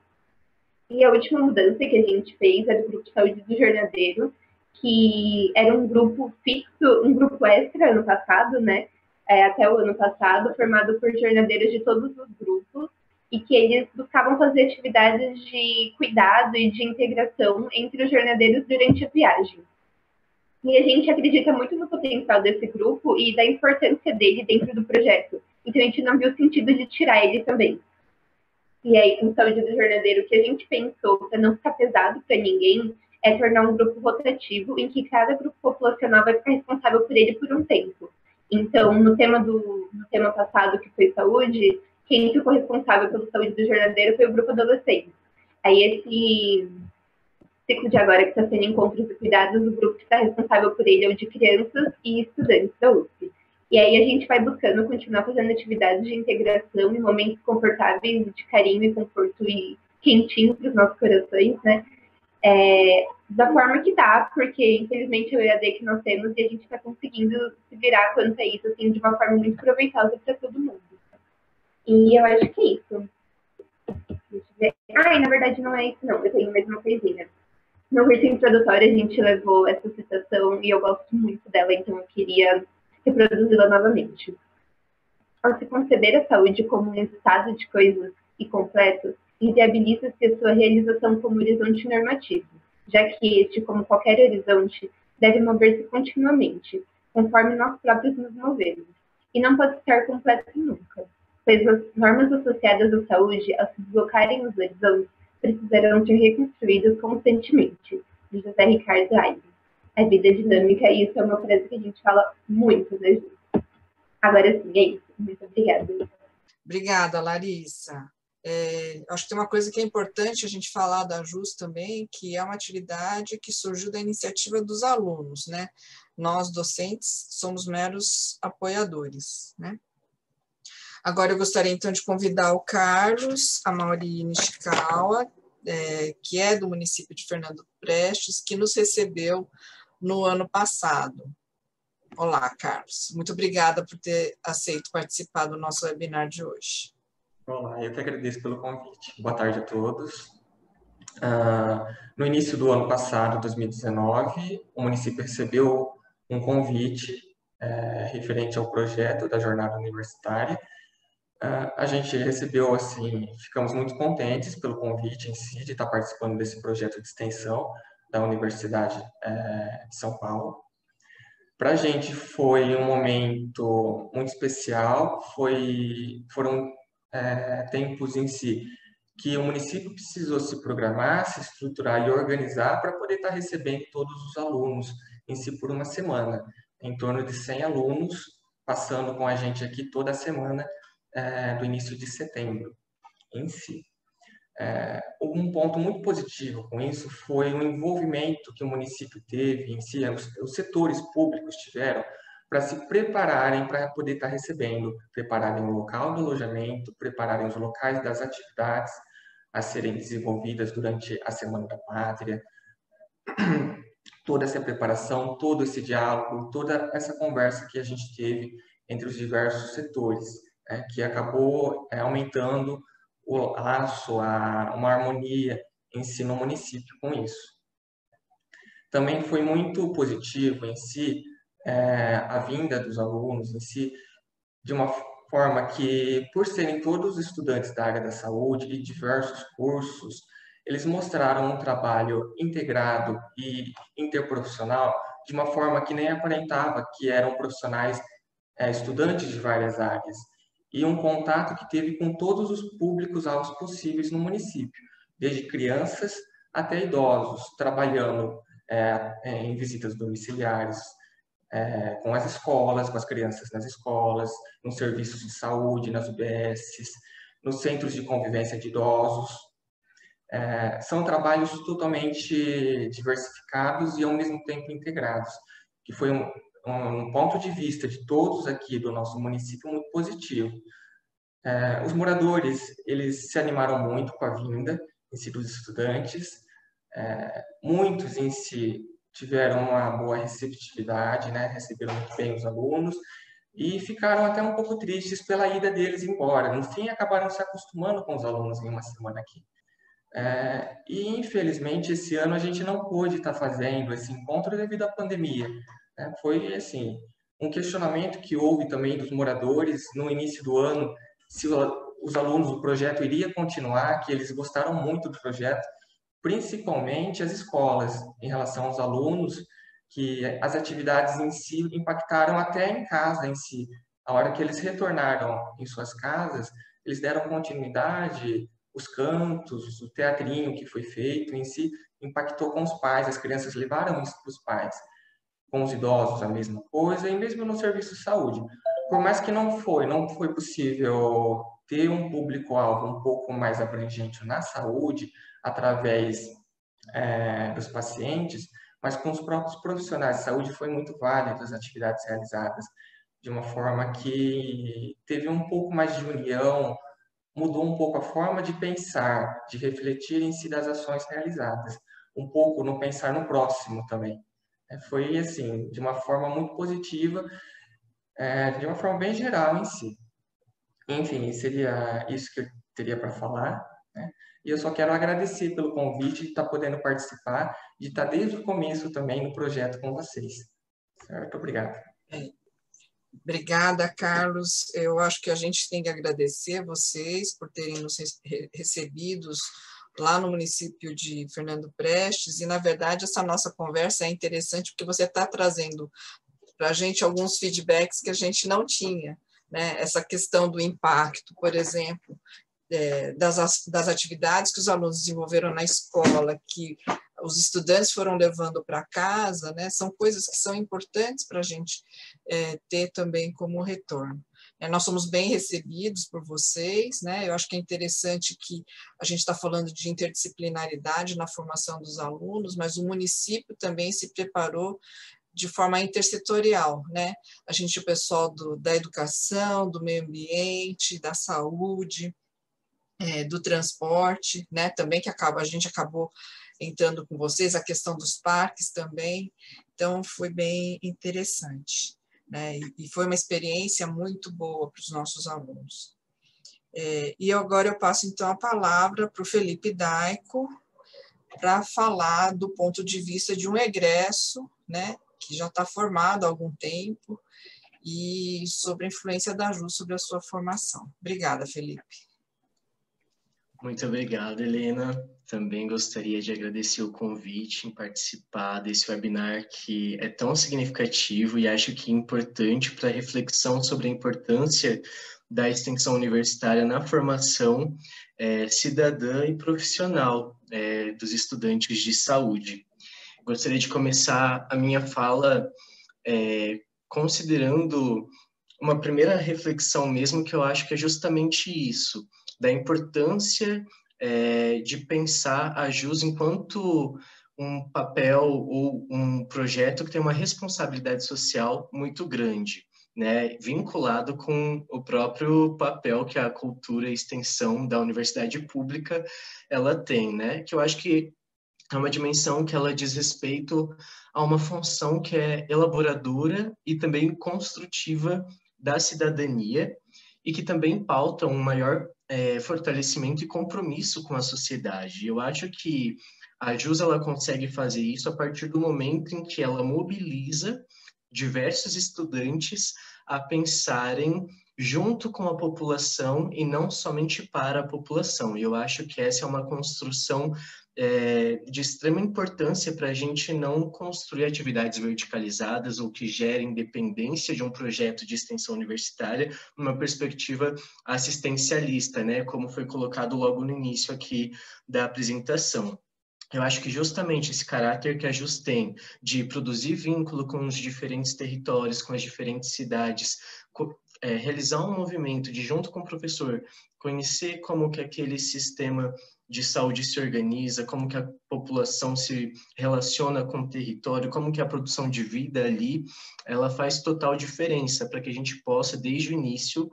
E a última mudança que a gente fez é do grupo Saúde do Jornadeiro, que era um grupo fixo, um grupo extra ano passado, né? Até o ano passado, formado por jornadeiros de todos os grupos, e que eles buscavam fazer atividades de cuidado e de integração entre os jornadeiros durante a viagem. E a gente acredita muito no potencial desse grupo e da importância dele dentro do projeto. Então, a gente não viu sentido de tirar ele também. E aí, com Saúde do Jornadeiro, o que a gente pensou, para não ficar pesado para ninguém, é tornar um grupo rotativo em que cada grupo populacional vai ficar responsável por ele por um tempo. Então, no tema passado, que foi saúde, quem ficou responsável pelo Saúde do Jornadeiro foi o grupo adolescente. Aí, esse ciclo de agora, que está sendo encontros e cuidados, o grupo que está responsável por ele é o de crianças e estudantes da USP. E aí a gente vai buscando continuar fazendo atividades de integração e momentos confortáveis de carinho e conforto e quentinho para os nossos corações, né? Da forma que dá, porque infelizmente é o EAD que nós temos e a gente está conseguindo se virar quanto a isso, assim, de uma forma muito proveitosa para todo mundo. E eu acho que é isso. Deixa eu ver. E na verdade não é isso não, eu tenho mais uma coisinha. No curso introdutório a gente levou essa citação e eu gosto muito dela, então eu queria reproduzi-la novamente. Ao se conceber a saúde como um estado de coisas e completo, inviabiliza-se a sua realização como horizonte normativo, já que este, como qualquer horizonte, deve mover-se continuamente, conforme nós próprios nos movemos, e não pode estar completo nunca, pois as normas associadas à saúde, ao se deslocarem os horizontes, precisarão ser reconstruídas constantemente, de José Ricardo Aires. A vida é dinâmica, e isso é uma frase que a gente fala muito, né, gente? Agora sim, é isso. Muito obrigada. Obrigada, Larissa. Acho que tem uma coisa que é importante a gente falar da JUS também, que é uma atividade que surgiu da iniciativa dos alunos, né? Nós, docentes, somos meros apoiadores, né? Agora eu gostaria, então, de convidar o Carlos, a Mauri Nishikawa, que é do município de Fernando Prestes, que nos recebeu no ano passado. Olá, Carlos. Muito obrigada por ter aceito participar do nosso webinar de hoje. Olá, eu que agradeço pelo convite. Boa tarde a todos. No início do ano passado, 2019, o município recebeu um convite referente ao projeto da jornada universitária. A gente recebeu, assim, ficamos muito contentes pelo convite em si, de estar participando desse projeto de extensão da Universidade de São Paulo. Para a gente foi um momento muito especial, foram tempos em si que o município precisou se programar, se estruturar e organizar para poder estar recebendo todos os alunos em si por uma semana, em torno de 100 alunos passando com a gente aqui toda a semana do início de setembro em si. Um ponto muito positivo com isso foi o envolvimento que o município teve em si, os setores públicos tiveram para se prepararem para poder estar recebendo, prepararem o local do alojamento, prepararem os locais das atividades a serem desenvolvidas durante a Semana da Pátria. Toda essa preparação, todo esse diálogo, toda essa conversa que a gente teve entre os diversos setores, né, que acabou aumentando o laço, uma harmonia em si no município com isso. Também foi muito positivo em si a vinda dos alunos em si, de uma forma que, por serem todos estudantes da área da saúde e diversos cursos, eles mostraram um trabalho integrado e interprofissional de uma forma que nem aparentava que eram profissionais, estudantes de várias áreas, e um contato que teve com todos os públicos-alvos possíveis no município, desde crianças até idosos, trabalhando em visitas domiciliares, com as escolas, com as crianças nas escolas, nos serviços de saúde, nas UBSs, nos centros de convivência de idosos. São trabalhos totalmente diversificados e, ao mesmo tempo, integrados, que foi um ponto de vista de todos aqui do nosso município muito positivo. Os moradores, eles se animaram muito com a vinda em si dos estudantes, muitos em si tiveram uma boa receptividade, né? Receberam muito bem os alunos e ficaram até um pouco tristes pela ida deles embora. No fim, acabaram se acostumando com os alunos em uma semana aqui. E, infelizmente, esse ano a gente não pôde estar fazendo esse encontro devido à pandemia, né? Foi, assim, um questionamento que houve também dos moradores no início do ano, se os alunos do projeto iriam continuar, que eles gostaram muito do projeto, principalmente as escolas, em relação aos alunos, que as atividades em si impactaram até em casa em si. A hora que eles retornaram em suas casas, eles deram continuidade, os cantos, o teatrinho que foi feito em si, impactou com os pais, as crianças levaram isso para os pais. Com os idosos a mesma coisa, e mesmo no serviço de saúde. Por mais que não foi possível ter um público-alvo um pouco mais abrangente na saúde, através dos pacientes, mas com os próprios profissionais de saúde foi muito válido as atividades realizadas, de uma forma que teve um pouco mais de união, mudou um pouco a forma de pensar, de refletir em si das ações realizadas, um pouco no pensar no próximo também. Foi, assim, de uma forma muito positiva, de uma forma bem geral em si. Enfim, seria isso que eu teria para falar, né? E eu só quero agradecer pelo convite de estar podendo participar, de estar desde o começo também no projeto com vocês. Certo? Obrigado. Obrigada, Carlos. Eu acho que a gente tem que agradecer a vocês por terem nos recebidos lá no município de Fernando Prestes, e, na verdade, essa nossa conversa é interessante porque você está trazendo para a gente alguns feedbacks que a gente não tinha, né? Essa questão do impacto, por exemplo, das atividades que os alunos desenvolveram na escola, que os estudantes foram levando para casa, né? São coisas que são importantes para a gente ter também como retorno. Nós somos bem recebidos por vocês, né? Eu acho que é interessante que a gente está falando de interdisciplinaridade na formação dos alunos, mas o município também se preparou de forma intersetorial, né? O pessoal da educação, do meio ambiente, da saúde, do transporte, né? Também a gente acabou entrando com vocês, a questão dos parques também, então foi bem interessante, né? E foi uma experiência muito boa para os nossos alunos. E agora eu passo então a palavra para o Felipe Daico, para falar do ponto de vista de um egresso, né, que já está formado há algum tempo, e sobre a influência da JUS sobre a sua formação. Obrigada, Felipe. Muito obrigado, Helena. Também gostaria de agradecer o convite em participar desse webinar que é tão significativo e acho que importante para a reflexão sobre a importância da extensão universitária na formação cidadã e profissional dos estudantes de saúde. Gostaria de começar a minha fala considerando uma primeira reflexão mesmo, que eu acho que é justamente isso, da importância de pensar a JUS enquanto um papel ou um projeto que tem uma responsabilidade social muito grande, né, vinculado com o próprio papel que a cultura e extensão da universidade pública ela tem, né, que eu acho que é uma dimensão que ela diz respeito a uma função que é elaboradora e também construtiva da cidadania e que também pautam um maior fortalecimento e compromisso com a sociedade. Eu acho que a JUS ela consegue fazer isso a partir do momento em que ela mobiliza diversos estudantes a pensarem junto com a população e não somente para a população. E eu acho que essa é uma construção de extrema importância para a gente não construir atividades verticalizadas ou que gerem dependência de um projeto de extensão universitária numa perspectiva assistencialista, né, como foi colocado logo no início aqui da apresentação. Eu acho que justamente esse caráter que a JUS tem de produzir vínculo com os diferentes territórios, com as diferentes cidades, realizar um movimento de, junto com o professor, conhecer como que aquele sistema de saúde se organiza, como que a população se relaciona com o território, como que a produção de vida ali, ela faz total diferença para que a gente possa, desde o início,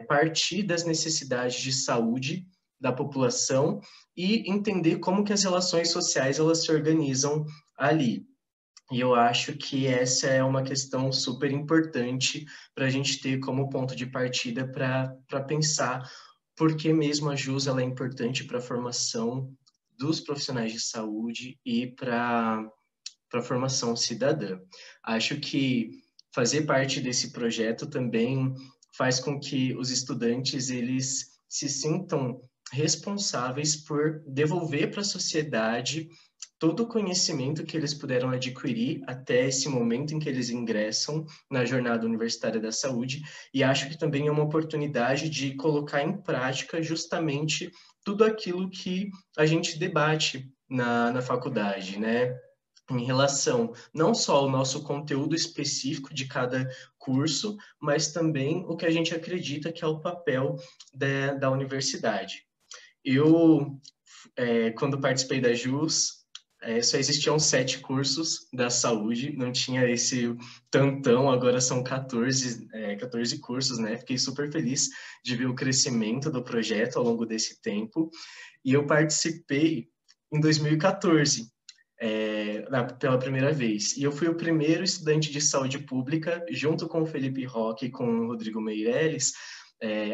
partir das necessidades de saúde da população e entender como que as relações sociais elas se organizam ali. E eu acho que essa é uma questão super importante para a gente ter como ponto de partida para pensar por que mesmo a JUS ela é importante para a formação dos profissionais de saúde e para a formação cidadã. Acho que fazer parte desse projeto também faz com que os estudantes eles se sintam responsáveis por devolver para a sociedade todo o conhecimento que eles puderam adquirir até esse momento em que eles ingressam na jornada universitária da saúde, e acho que também é uma oportunidade de colocar em prática justamente tudo aquilo que a gente debate na faculdade, né? Em relação não só ao nosso conteúdo específico de cada curso, mas também o que a gente acredita que é o papel da universidade. Eu, quando participei da JUS, só existiam 7 cursos da saúde, não tinha esse tantão, agora são 14 cursos, né? Fiquei super feliz de ver o crescimento do projeto ao longo desse tempo. E eu participei em 2014, pela primeira vez. E eu fui o primeiro estudante de saúde pública, junto com o Felipe Roque e com o Rodrigo Meirelles,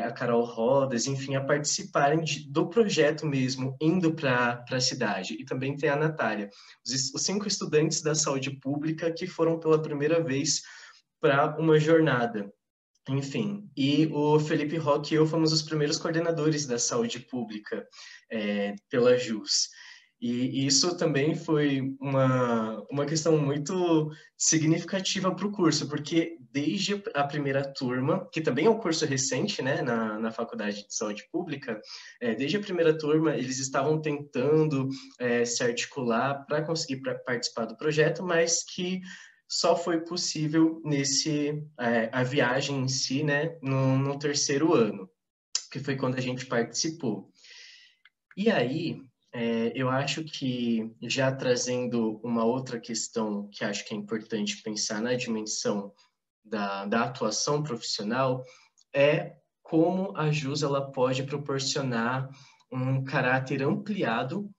a Carol Rodas, enfim, a participarem do projeto mesmo, indo para a cidade. E também tem a Natália, os 5 estudantes da saúde pública que foram pela primeira vez para uma jornada. Enfim, e o Felipe Roque e eu fomos os primeiros coordenadores da saúde pública pela JUS. E isso também foi uma questão muito significativa para o curso, porque desde a primeira turma, que também é um curso recente, né, na Faculdade de Saúde Pública, desde a primeira turma eles estavam tentando se articular para conseguir participar do projeto, mas que só foi possível a viagem em si, né, no terceiro ano, que foi quando a gente participou. E aí, eu acho que, já trazendo uma outra questão que acho que é importante pensar na dimensão da atuação profissional, é como a JUS ela pode proporcionar um caráter ampliado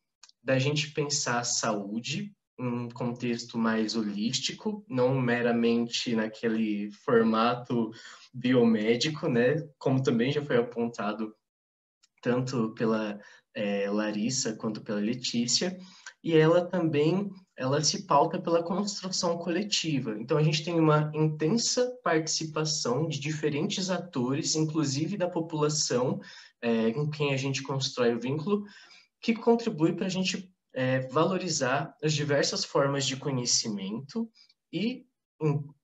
da gente pensar a saúde em um contexto mais holístico, não meramente naquele formato biomédico, né? Como também já foi apontado tanto pela Larissa quanto pela Letícia, e ela se pauta pela construção coletiva. Então, a gente tem uma intensa participação de diferentes atores, inclusive da população com quem a gente constrói o vínculo, que contribui para a gente valorizar as diversas formas de conhecimento e,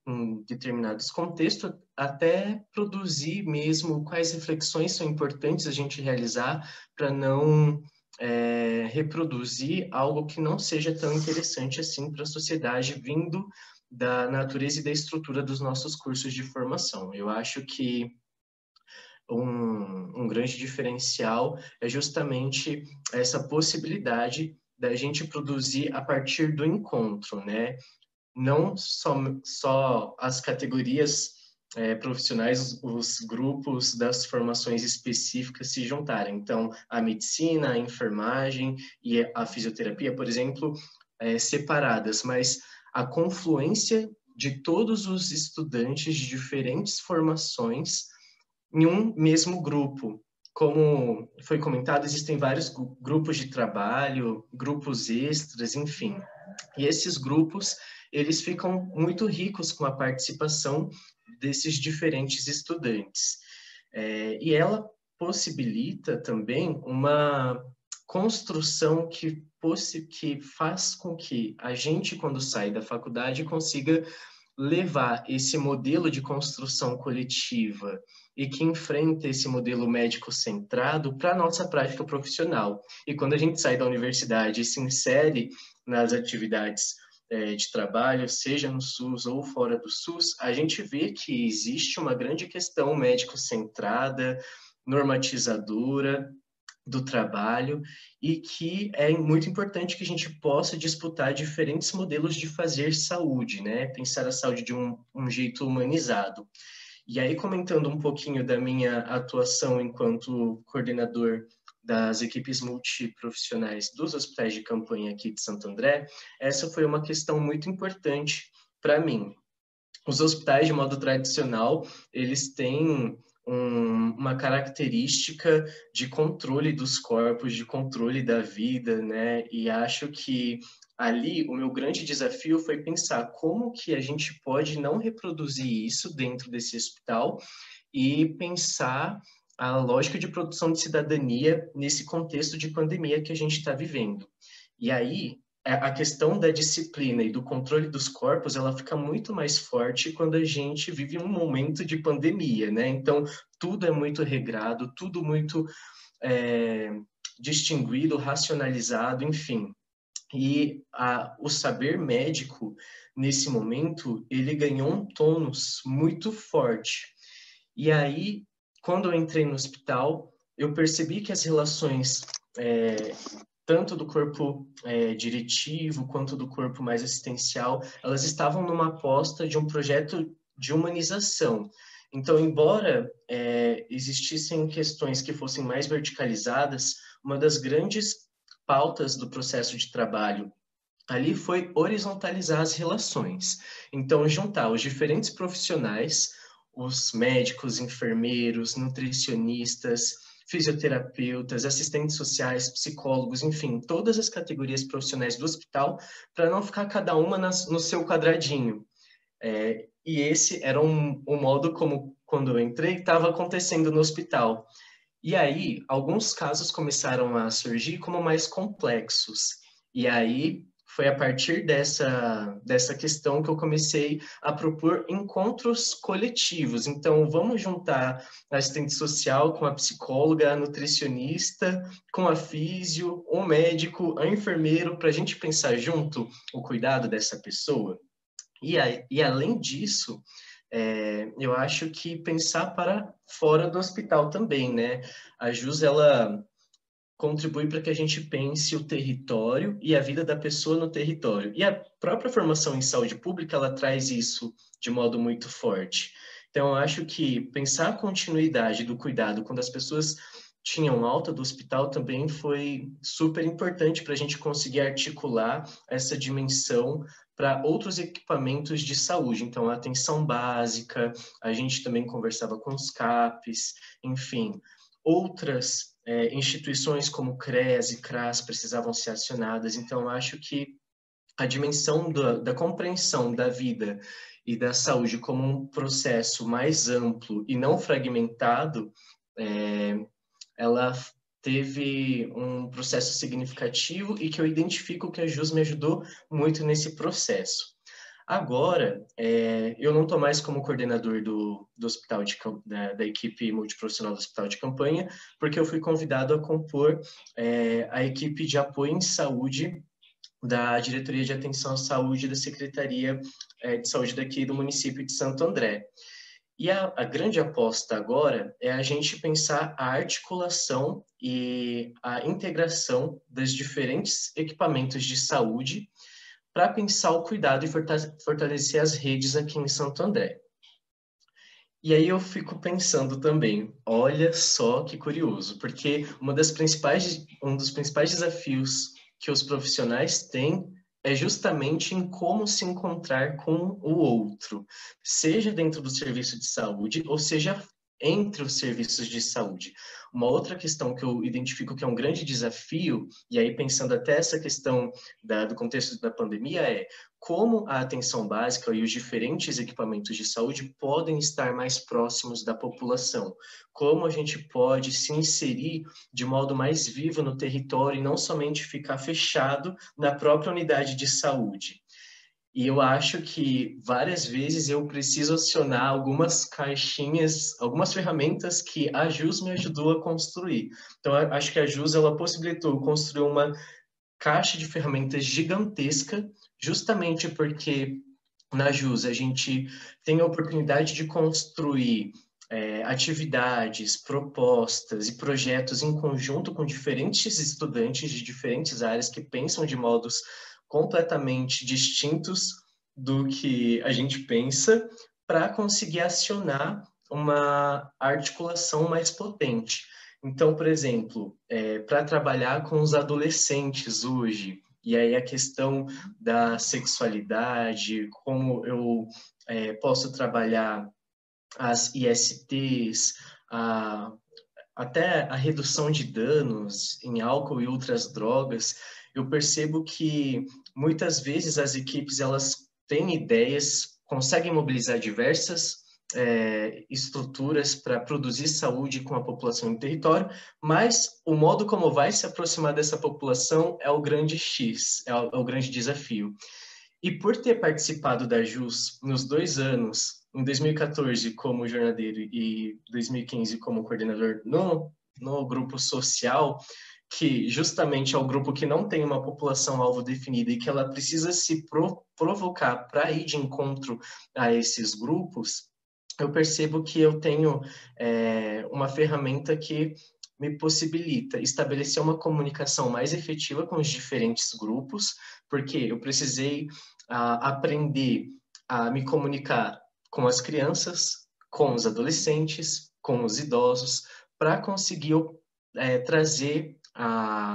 em determinados contextos, até produzir mesmo quais reflexões são importantes a gente realizar para não reproduzir algo que não seja tão interessante assim para a sociedade, vindo da natureza e da estrutura dos nossos cursos de formação. Eu acho que um grande diferencial é justamente essa possibilidade da gente produzir a partir do encontro, né? Não só as categorias profissionais, os grupos das formações específicas se juntarem. Então, a medicina, a enfermagem e a fisioterapia, por exemplo, separadas, mas a confluência de todos os estudantes de diferentes formações em um mesmo grupo. Como foi comentado, existem vários grupos de trabalho, grupos extras, enfim. E esses grupos, eles ficam muito ricos com a participação desses diferentes estudantes. E ela possibilita também uma construção que faz com que a gente, quando sai da faculdade, consiga levar esse modelo de construção coletiva e que enfrenta esse modelo médico-centrado para a nossa prática profissional. E quando a gente sai da universidade e se insere nas atividades de trabalho, seja no SUS ou fora do SUS, a gente vê que existe uma grande questão médico-centrada, normatizadora do trabalho, e que é muito importante que a gente possa disputar diferentes modelos de fazer saúde, né? Pensar a saúde de um jeito humanizado. E aí, comentando um pouquinho da minha atuação enquanto coordenador das equipes multiprofissionais dos hospitais de campanha aqui de Santo André, essa foi uma questão muito importante para mim. Os hospitais, de modo tradicional, eles têm uma característica de controle dos corpos, de controle da vida, né? E acho que ali o meu grande desafio foi pensar como que a gente pode não reproduzir isso dentro desse hospital e pensar a lógica de produção de cidadania nesse contexto de pandemia que a gente está vivendo. E aí, a questão da disciplina e do controle dos corpos, ela fica muito mais forte quando a gente vive um momento de pandemia, né? Então, tudo é muito regrado, tudo muito distinguido, racionalizado, enfim. E o saber médico, nesse momento, ele ganhou um tônus muito forte. E aí, quando eu entrei no hospital, eu percebi que as relações tanto do corpo diretivo quanto do corpo mais assistencial, elas estavam numa aposta de um projeto de humanização. Então, embora existissem questões que fossem mais verticalizadas, uma das grandes pautas do processo de trabalho ali foi horizontalizar as relações. Então, juntar os diferentes profissionais, os médicos, enfermeiros, nutricionistas, fisioterapeutas, assistentes sociais, psicólogos, enfim, todas as categorias profissionais do hospital, para não ficar cada uma no seu quadradinho. E esse era um modo como, quando eu entrei, estava acontecendo no hospital. E aí, alguns casos começaram a surgir como mais complexos. E aí, foi a partir dessa questão que eu comecei a propor encontros coletivos. Então, vamos juntar a assistente social com a psicóloga, a nutricionista, com a físio, o médico, a enfermeiro, para a gente pensar junto o cuidado dessa pessoa. E além disso, eu acho que pensar para fora do hospital também, né? A JUS, ela contribui para que a gente pense o território e a vida da pessoa no território. E a própria formação em saúde pública, ela traz isso de modo muito forte. Então, eu acho que pensar a continuidade do cuidado quando as pessoas tinham alta do hospital também foi super importante para a gente conseguir articular essa dimensão para outros equipamentos de saúde. Então, a atenção básica, a gente também conversava com os CAPs, enfim, outras instituições como CREAS e CRAS precisavam ser acionadas. Então, acho que a dimensão da compreensão da vida e da saúde como um processo mais amplo e não fragmentado, ela teve um processo significativo e que eu identifico que a JUS me ajudou muito nesse processo. Agora, eu não estou mais como coordenador do hospital da equipe multiprofissional do hospital de campanha, porque eu fui convidado a compor a equipe de apoio em saúde da Diretoria de Atenção à Saúde da Secretaria de Saúde daqui do município de Santo André. E a grande aposta agora é a gente pensar a articulação e a integração dos diferentes equipamentos de saúde para pensar o cuidado e fortalecer as redes aqui em Santo André. E aí eu fico pensando também, olha só que curioso, porque um dos principais desafios que os profissionais têm é justamente em como se encontrar com o outro, seja dentro do serviço de saúde ou seja entre os serviços de saúde. Uma outra questão que eu identifico que é um grande desafio, e aí pensando até essa questão do contexto da pandemia, é como a atenção básica e os diferentes equipamentos de saúde podem estar mais próximos da população. Como a gente pode se inserir de modo mais vivo no território e não somente ficar fechado na própria unidade de saúde. E eu acho que várias vezes eu preciso acionar algumas caixinhas, algumas ferramentas que a JUS me ajudou a construir. Então, eu acho que a JUS ela possibilitou construir uma caixa de ferramentas gigantesca, justamente porque na JUS a gente tem a oportunidade de construir atividades, propostas e projetos em conjunto com diferentes estudantes de diferentes áreas que pensam de modos completamente distintos do que a gente pensa, para conseguir acionar uma articulação mais potente. Então, por exemplo, para trabalhar com os adolescentes hoje, e aí a questão da sexualidade, como eu posso trabalhar as ISTs, até a redução de danos em álcool e outras drogas, eu percebo que muitas vezes as equipes elas têm ideias, conseguem mobilizar diversas estruturas para produzir saúde com a população no território, mas o modo como vai se aproximar dessa população é o grande X, é o grande desafio. E por ter participado da JUS nos 2 anos, em 2014 como jornadeiro e 2015 como coordenador no grupo social, que justamente é o grupo que não tem uma população-alvo definida e que ela precisa se provocar para ir de encontro a esses grupos, eu percebo que eu tenho uma ferramenta que me possibilita estabelecer uma comunicação mais efetiva com os diferentes grupos, porque eu precisei aprender a me comunicar com as crianças, com os adolescentes, com os idosos, para conseguir trazer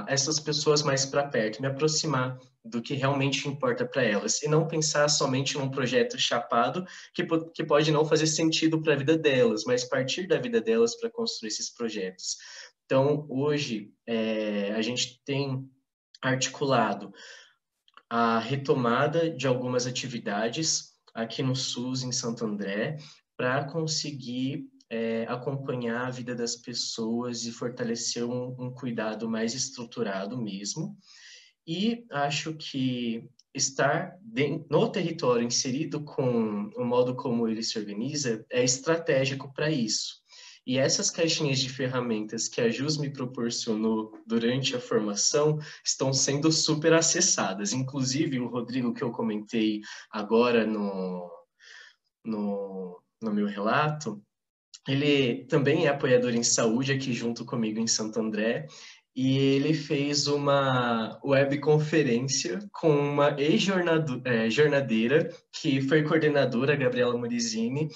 essas pessoas mais para perto, me aproximar do que realmente importa para elas, e não pensar somente num projeto chapado que pode não fazer sentido para a vida delas, mas partir da vida delas para construir esses projetos. Então, hoje, a gente tem articulado a retomada de algumas atividades aqui no SUS, em Santo André, para conseguir acompanhar a vida das pessoas e fortalecer um cuidado mais estruturado mesmo. E acho que estar no território inserido com o modo como ele se organiza é estratégico para isso. E essas caixinhas de ferramentas que a JUS me proporcionou durante a formação estão sendo super acessadas. Inclusive, o Rodrigo, que eu comentei agora no meu relato, ele também é apoiador em saúde aqui junto comigo em Santo André, e ele fez uma webconferência com uma ex-jornadeira, que foi coordenadora, Gabriela Morizini,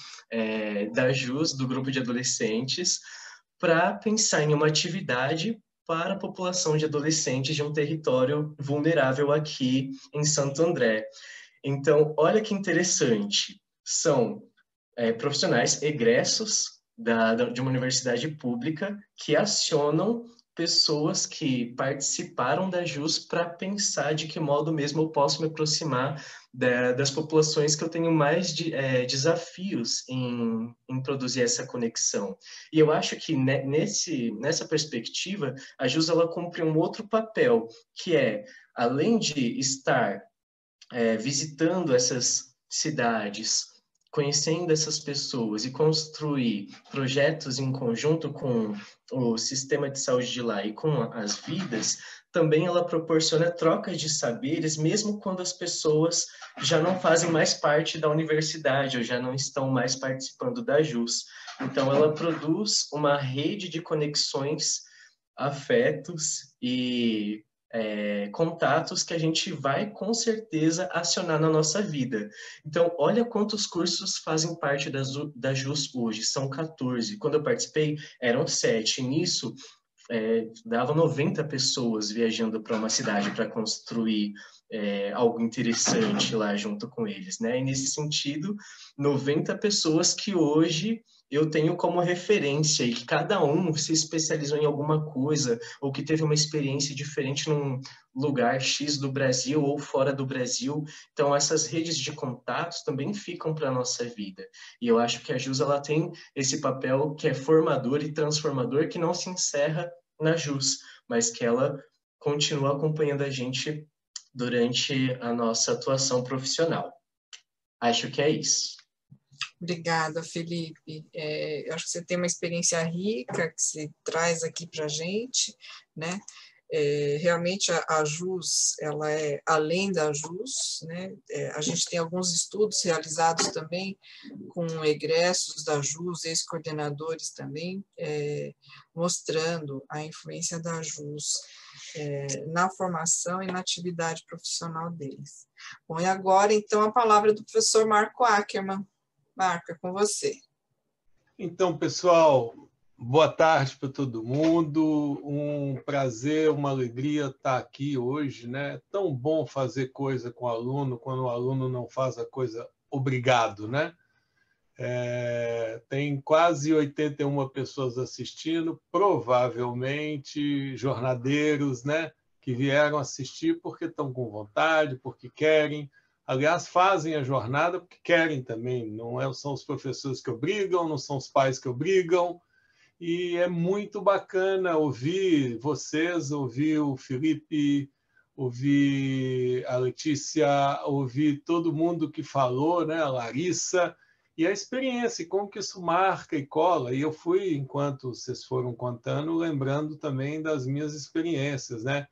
da JUS, do grupo de adolescentes, para pensar em uma atividade para a população de adolescentes de um território vulnerável aqui em Santo André. Então, olha que interessante, são profissionais egressos de uma universidade pública que acionam pessoas que participaram da JUS para pensar de que modo mesmo eu posso me aproximar das populações que eu tenho mais desafios em produzir essa conexão. E eu acho que nessa perspectiva, a JUS ela cumpre um outro papel, que é, além de estar visitando essas cidades, conhecendo essas pessoas e construir projetos em conjunto com o sistema de saúde de lá e com as vidas, também ela proporciona trocas de saberes, mesmo quando as pessoas já não fazem mais parte da universidade ou já não estão mais participando da JUS. Então, ela produz uma rede de conexões, afetos e contatos que a gente vai, com certeza, acionar na nossa vida. Então, olha quantos cursos fazem parte da JUS hoje. São 14. Quando eu participei, eram 7. E nisso, dava 90 pessoas viajando para uma cidade para construir algo interessante lá junto com eles, né? E nesse sentido, 90 pessoas que hoje eu tenho como referência e que cada um se especializou em alguma coisa ou que teve uma experiência diferente num lugar X do Brasil ou fora do Brasil. Então, essas redes de contatos também ficam para a nossa vida. E eu acho que a JUS ela tem esse papel que é formador e transformador, que não se encerra na JUS, mas que ela continua acompanhando a gente durante a nossa atuação profissional. Acho que é isso. Obrigada, Felipe. Eu acho que você tem uma experiência rica que você traz aqui para a gente, né? Realmente a JUS, ela é além da JUS, né? A gente tem alguns estudos realizados também com egressos da JUS, ex-coordenadores também, mostrando a influência da JUS na formação e na atividade profissional deles. Bom, e agora, então, a palavra do professor Marco Ackermann. Marco, é com você. Então, pessoal, boa tarde para todo mundo. Um prazer, uma alegria estar aqui hoje, né? É tão bom fazer coisa com o aluno quando o aluno não faz a coisa obrigado, né? Tem quase 81 pessoas assistindo, provavelmente jornadeiros, né? Que vieram assistir porque estão com vontade, porque querem. Aliás, fazem a jornada porque querem também, não são os professores que obrigam, não são os pais que obrigam, e é muito bacana ouvir vocês, ouvir o Felipe, ouvir a Letícia, ouvir todo mundo que falou, né? A Larissa, e a experiência, e como que isso marca e cola. E eu fui, enquanto vocês foram contando, lembrando também das minhas experiências, né?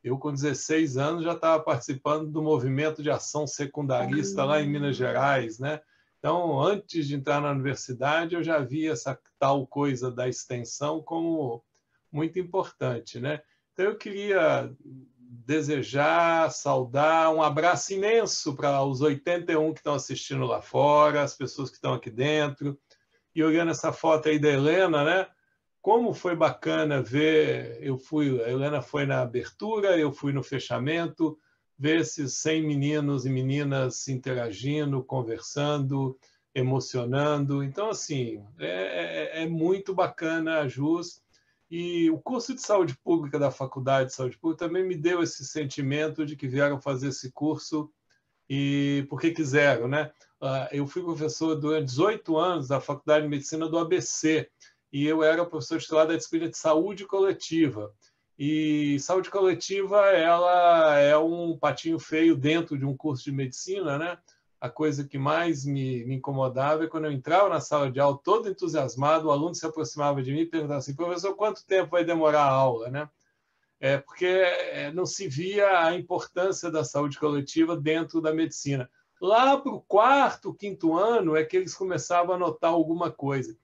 Eu, com 16 anos, já estava participando do movimento de ação secundarista lá em Minas Gerais, né? Então, antes de entrar na universidade, eu já vi essa tal coisa da extensão como muito importante, né? Então, eu queria desejar, saudar, um abraço imenso para os 81 que estão assistindo lá fora, as pessoas que estão aqui dentro. E olhando essa foto aí da Helena, né? Como foi bacana ver, a Helena foi na abertura, eu fui no fechamento, ver esses 100 meninos e meninas interagindo, conversando, emocionando. Então, assim, é muito bacana a JUS. E o curso de saúde pública da Faculdade de Saúde Pública também me deu esse sentimento de que vieram fazer esse curso e porque quiseram, né? Eu fui professor durante 18 anos da Faculdade de Medicina do ABC, e eu era professor titular da disciplina de saúde coletiva. E saúde coletiva, ela é um patinho feio dentro de um curso de medicina, né? A coisa que mais me incomodava é quando eu entrava na sala de aula, todo entusiasmado, o aluno se aproximava de mim e perguntava assim: professor, quanto tempo vai demorar a aula, né? Porque não se via a importância da saúde coletiva dentro da medicina. Lá para o 4º, 5º ano é que eles começavam a notar alguma coisa.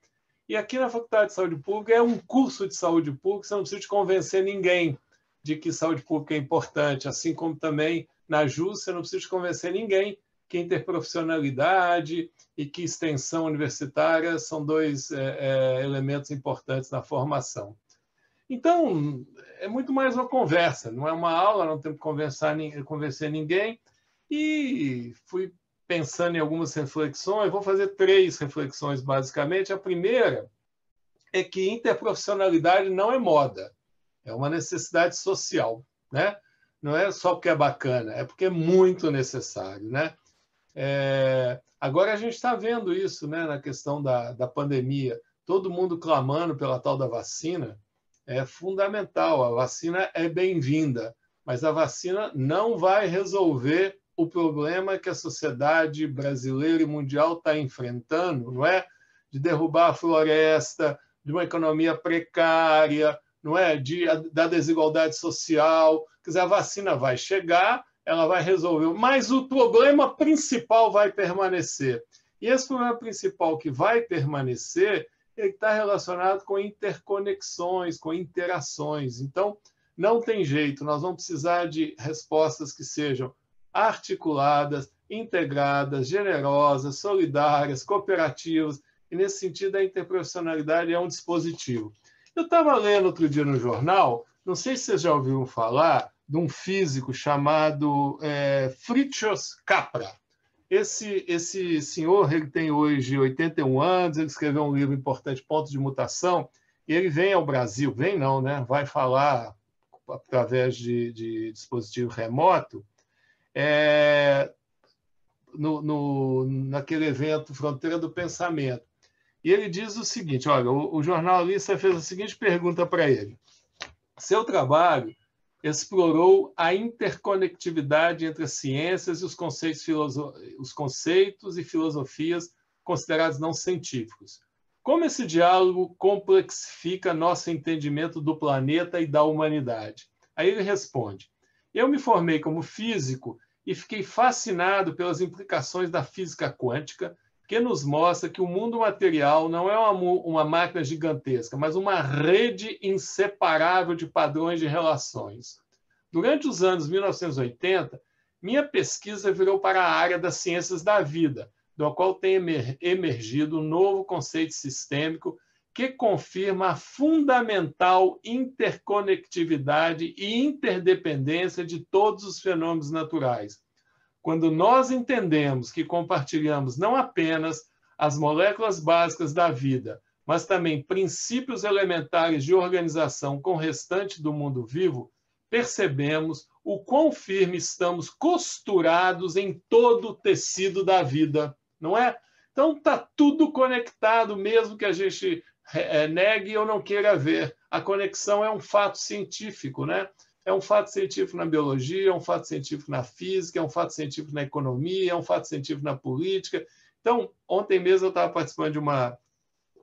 E aqui na Faculdade de Saúde Pública é um curso de saúde pública, você não precisa de convencer ninguém de que saúde pública é importante, assim como também na JUS você não precisa de convencer ninguém que interprofissionalidade e que extensão universitária são dois elementos importantes na formação. Então, é muito mais uma conversa, não é uma aula, não temos que convencer ninguém, e fui pensando em algumas reflexões, vou fazer 3 reflexões basicamente. A primeira é que interprofissionalidade não é moda, é uma necessidade social, né? Não é só porque é bacana, é porque é muito necessário, né? Agora a gente está vendo isso, né, na questão da pandemia, todo mundo clamando pela tal da vacina. É fundamental, a vacina é bem-vinda, mas a vacina não vai resolver o problema que a sociedade brasileira e mundial está enfrentando, não é? De derrubar a floresta, de uma economia precária, não é? Da desigualdade social. Quer dizer, a vacina vai chegar, ela vai resolver, mas o problema principal vai permanecer. E esse problema principal que vai permanecer, ele está relacionado com interconexões, com interações. Então, não tem jeito, nós vamos precisar de respostas que sejam articuladas, integradas, generosas, solidárias, cooperativas, e nesse sentido a interprofissionalidade é um dispositivo. Eu estava lendo outro dia no jornal, não sei se vocês já ouviram falar, de um físico chamado Fritjof Capra. Esse senhor, ele tem hoje 81 anos, ele escreveu um livro importante, Pontos de Mutação, e ele vem ao Brasil, vem não, né? Vai falar através de dispositivo remoto, naquele evento Fronteira do Pensamento. E ele diz o seguinte, olha, o jornalista fez a seguinte pergunta para ele. Seu trabalho explorou a interconectividade entre as ciências e os conceitos e filosofias considerados não científicos. Como esse diálogo complexifica nosso entendimento do planeta e da humanidade? Aí ele responde, eu me formei como físico e fiquei fascinado pelas implicações da física quântica, que nos mostra que o mundo material não é uma máquina gigantesca, mas uma rede inseparável de padrões de relações. Durante os anos 1980, minha pesquisa virou para a área das ciências da vida, do qual tem emergido um novo conceito sistêmico que confirma a fundamental interconectividade e interdependência de todos os fenômenos naturais. Quando nós entendemos que compartilhamos não apenas as moléculas básicas da vida, mas também princípios elementares de organização com o restante do mundo vivo, percebemos o quão firme estamos costurados em todo o tecido da vida, não é? Então está tudo conectado, mesmo que a gente negue ou não queira ver. A conexão é um fato científico, né? É um fato científico na biologia, é um fato científico na física, é um fato científico na economia, é um fato científico na política. Então, ontem mesmo eu estava participando de uma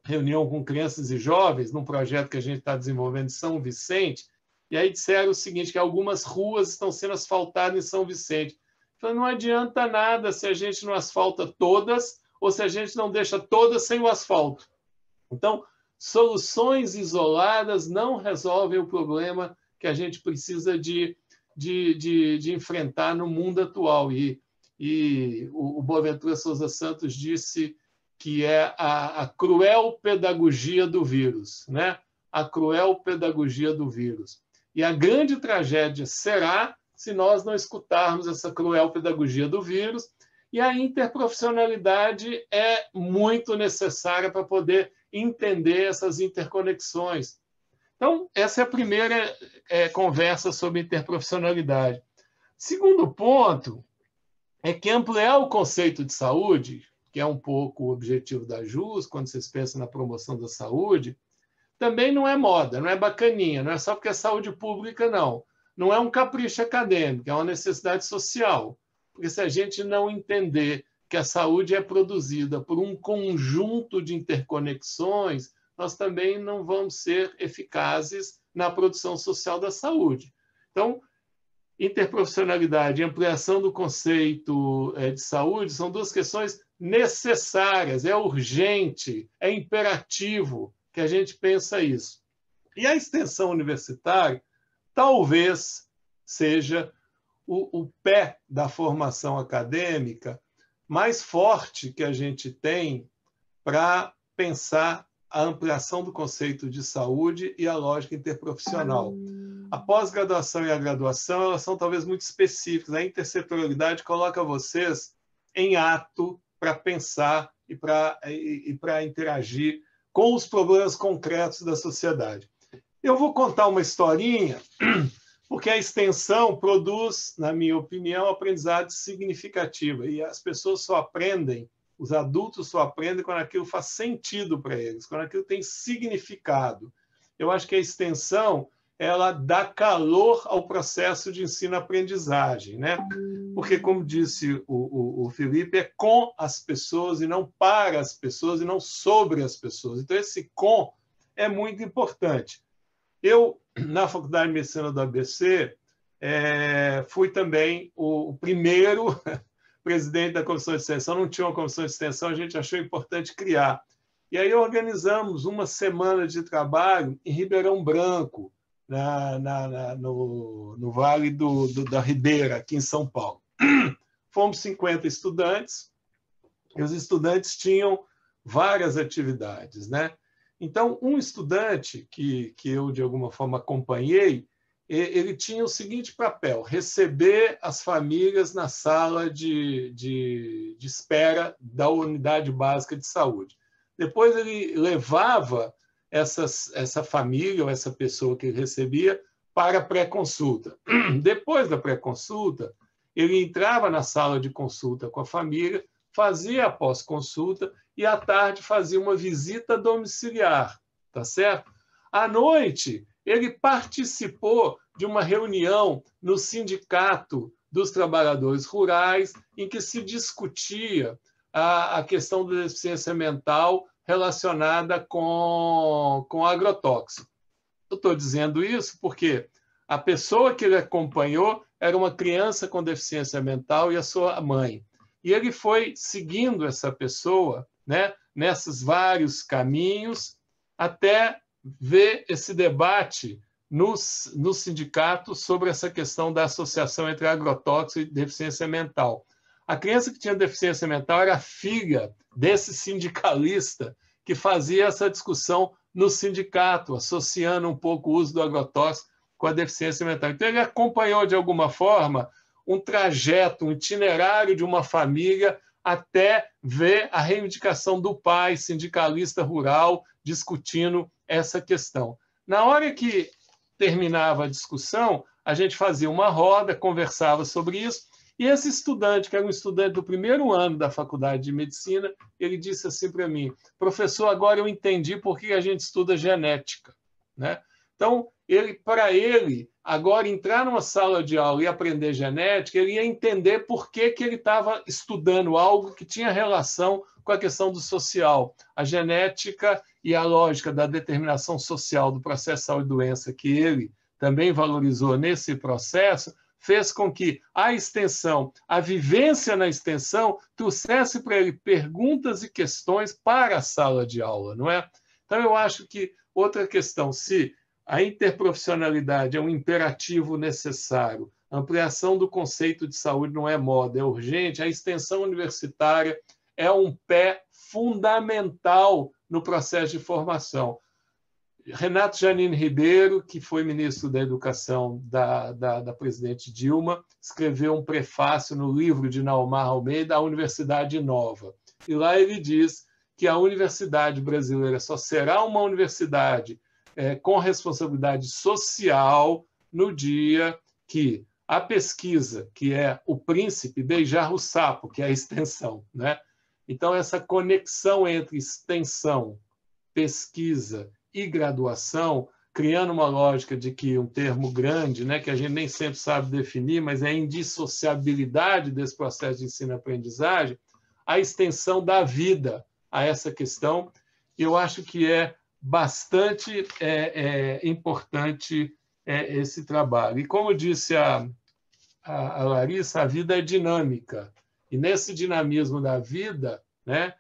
reunião com crianças e jovens, num projeto que a gente está desenvolvendo em São Vicente, e aí disseram o seguinte, que algumas ruas estão sendo asfaltadas em São Vicente. Então, não adianta nada se a gente não asfalta todas ou se a gente não deixa todas sem o asfalto. Então, soluções isoladas não resolvem o problema que a gente precisa de enfrentar no mundo atual. E o Boaventura Souza Santos disse que é a cruel pedagogia do vírus, né? A cruel pedagogia do vírus. E a grande tragédia será se nós não escutarmos essa cruel pedagogia do vírus, e a interprofissionalidade é muito necessária para poder entender essas interconexões. Então, essa é a primeira conversa sobre interprofissionalidade. Segundo ponto é que ampliar o conceito de saúde, que é um pouco o objetivo da JUS, quando vocês pensam na promoção da saúde, também não é moda, não é bacaninha, não é só porque é saúde pública, não. Não é um capricho acadêmico, é uma necessidade social. Porque se a gente não entender que a saúde é produzida por um conjunto de interconexões, nós também não vamos ser eficazes na produção social da saúde. Então, interprofissionalidade e ampliação do conceito de saúde são duas questões necessárias, é urgente, é imperativo que a gente pensa isso. E a extensão universitária talvez seja o pé da formação acadêmica mais forte que a gente tem para pensar a ampliação do conceito de saúde e a lógica interprofissional. A pós-graduação e a graduação elas são talvez muito específicas. A intersetorialidade coloca vocês em ato para pensar e para interagir com os problemas concretos da sociedade. Eu vou contar uma historinha, porque a extensão produz, na minha opinião, aprendizado significativo. E as pessoas só aprendem, os adultos só aprendem quando aquilo faz sentido para eles, quando aquilo tem significado. Eu acho que a extensão ela dá calor ao processo de ensino-aprendizagem, né? Porque, como disse o Felipe, é com as pessoas e não para as pessoas e não sobre as pessoas. Então, esse com é muito importante. Eu, na Faculdade de Medicina do ABC, fui também o primeiro presidente da comissão de extensão. Não tinha uma comissão de extensão, a gente achou importante criar. E aí organizamos uma semana de trabalho em Ribeirão Branco, no Vale da Ribeira, aqui em São Paulo. Fomos 50 estudantes, e os estudantes tinham várias atividades, né? Então, um estudante que eu, de alguma forma, acompanhei, ele tinha o seguinte papel: receber as famílias na sala de espera da unidade básica de saúde. Depois ele levava essa família ou essa pessoa que ele recebia para a pré-consulta. Depois da pré-consulta, ele entrava na sala de consulta com a família, fazia a pós-consulta e, à tarde, fazia uma visita domiciliar, tá certo? À noite, ele participou de uma reunião no Sindicato dos Trabalhadores Rurais, em que se discutia a questão da deficiência mental relacionada com agrotóxico. Eu estou dizendo isso porque a pessoa que ele acompanhou era uma criança com deficiência mental e a sua mãe. E ele foi seguindo essa pessoa, né, nesses vários caminhos, até ver esse debate no sindicato sobre essa questão da associação entre agrotóxico e deficiência mental. A criança que tinha deficiência mental era filha desse sindicalista que fazia essa discussão no sindicato, associando um pouco o uso do agrotóxico com a deficiência mental. Então, ele acompanhou, de alguma forma, um trajeto, um itinerário de uma família até ver a reivindicação do pai, sindicalista rural, discutindo essa questão. Na hora que terminava a discussão, a gente fazia uma roda, conversava sobre isso, e esse estudante, que era um estudante do primeiro ano da faculdade de medicina, ele disse assim para mim: professor, agora eu entendi por que a gente estuda genética, né? Então, para ele, agora entrar numa sala de aula e aprender genética, ele ia entender por que ele estava estudando algo que tinha relação com a questão do social. A genética e a lógica da determinação social do processo saúde e doença, que ele também valorizou nesse processo, fez com que a extensão, a vivência na extensão, trouxesse para ele perguntas e questões para a sala de aula, não é? Então, eu acho que outra questão, se a interprofissionalidade é um imperativo necessário, a ampliação do conceito de saúde não é moda, é urgente, a extensão universitária é um pé fundamental no processo de formação. Renato Janine Ribeiro, que foi ministro da Educação da presidente Dilma, escreveu um prefácio no livro de Naomar Almeida, A Universidade Nova. E lá ele diz que a universidade brasileira só será uma universidade com responsabilidade social no dia que a pesquisa, que é o príncipe, beijar o sapo, que é a extensão, né? Então, essa conexão entre extensão, pesquisa e graduação, criando uma lógica de que um termo grande, né, que a gente nem sempre sabe definir, mas é a indissociabilidade desse processo de ensino-aprendizagem, a extensão da vida a essa questão. E eu acho que é bastante importante esse trabalho. E como disse a Larissa, a vida é dinâmica. E nesse dinamismo da vida, né,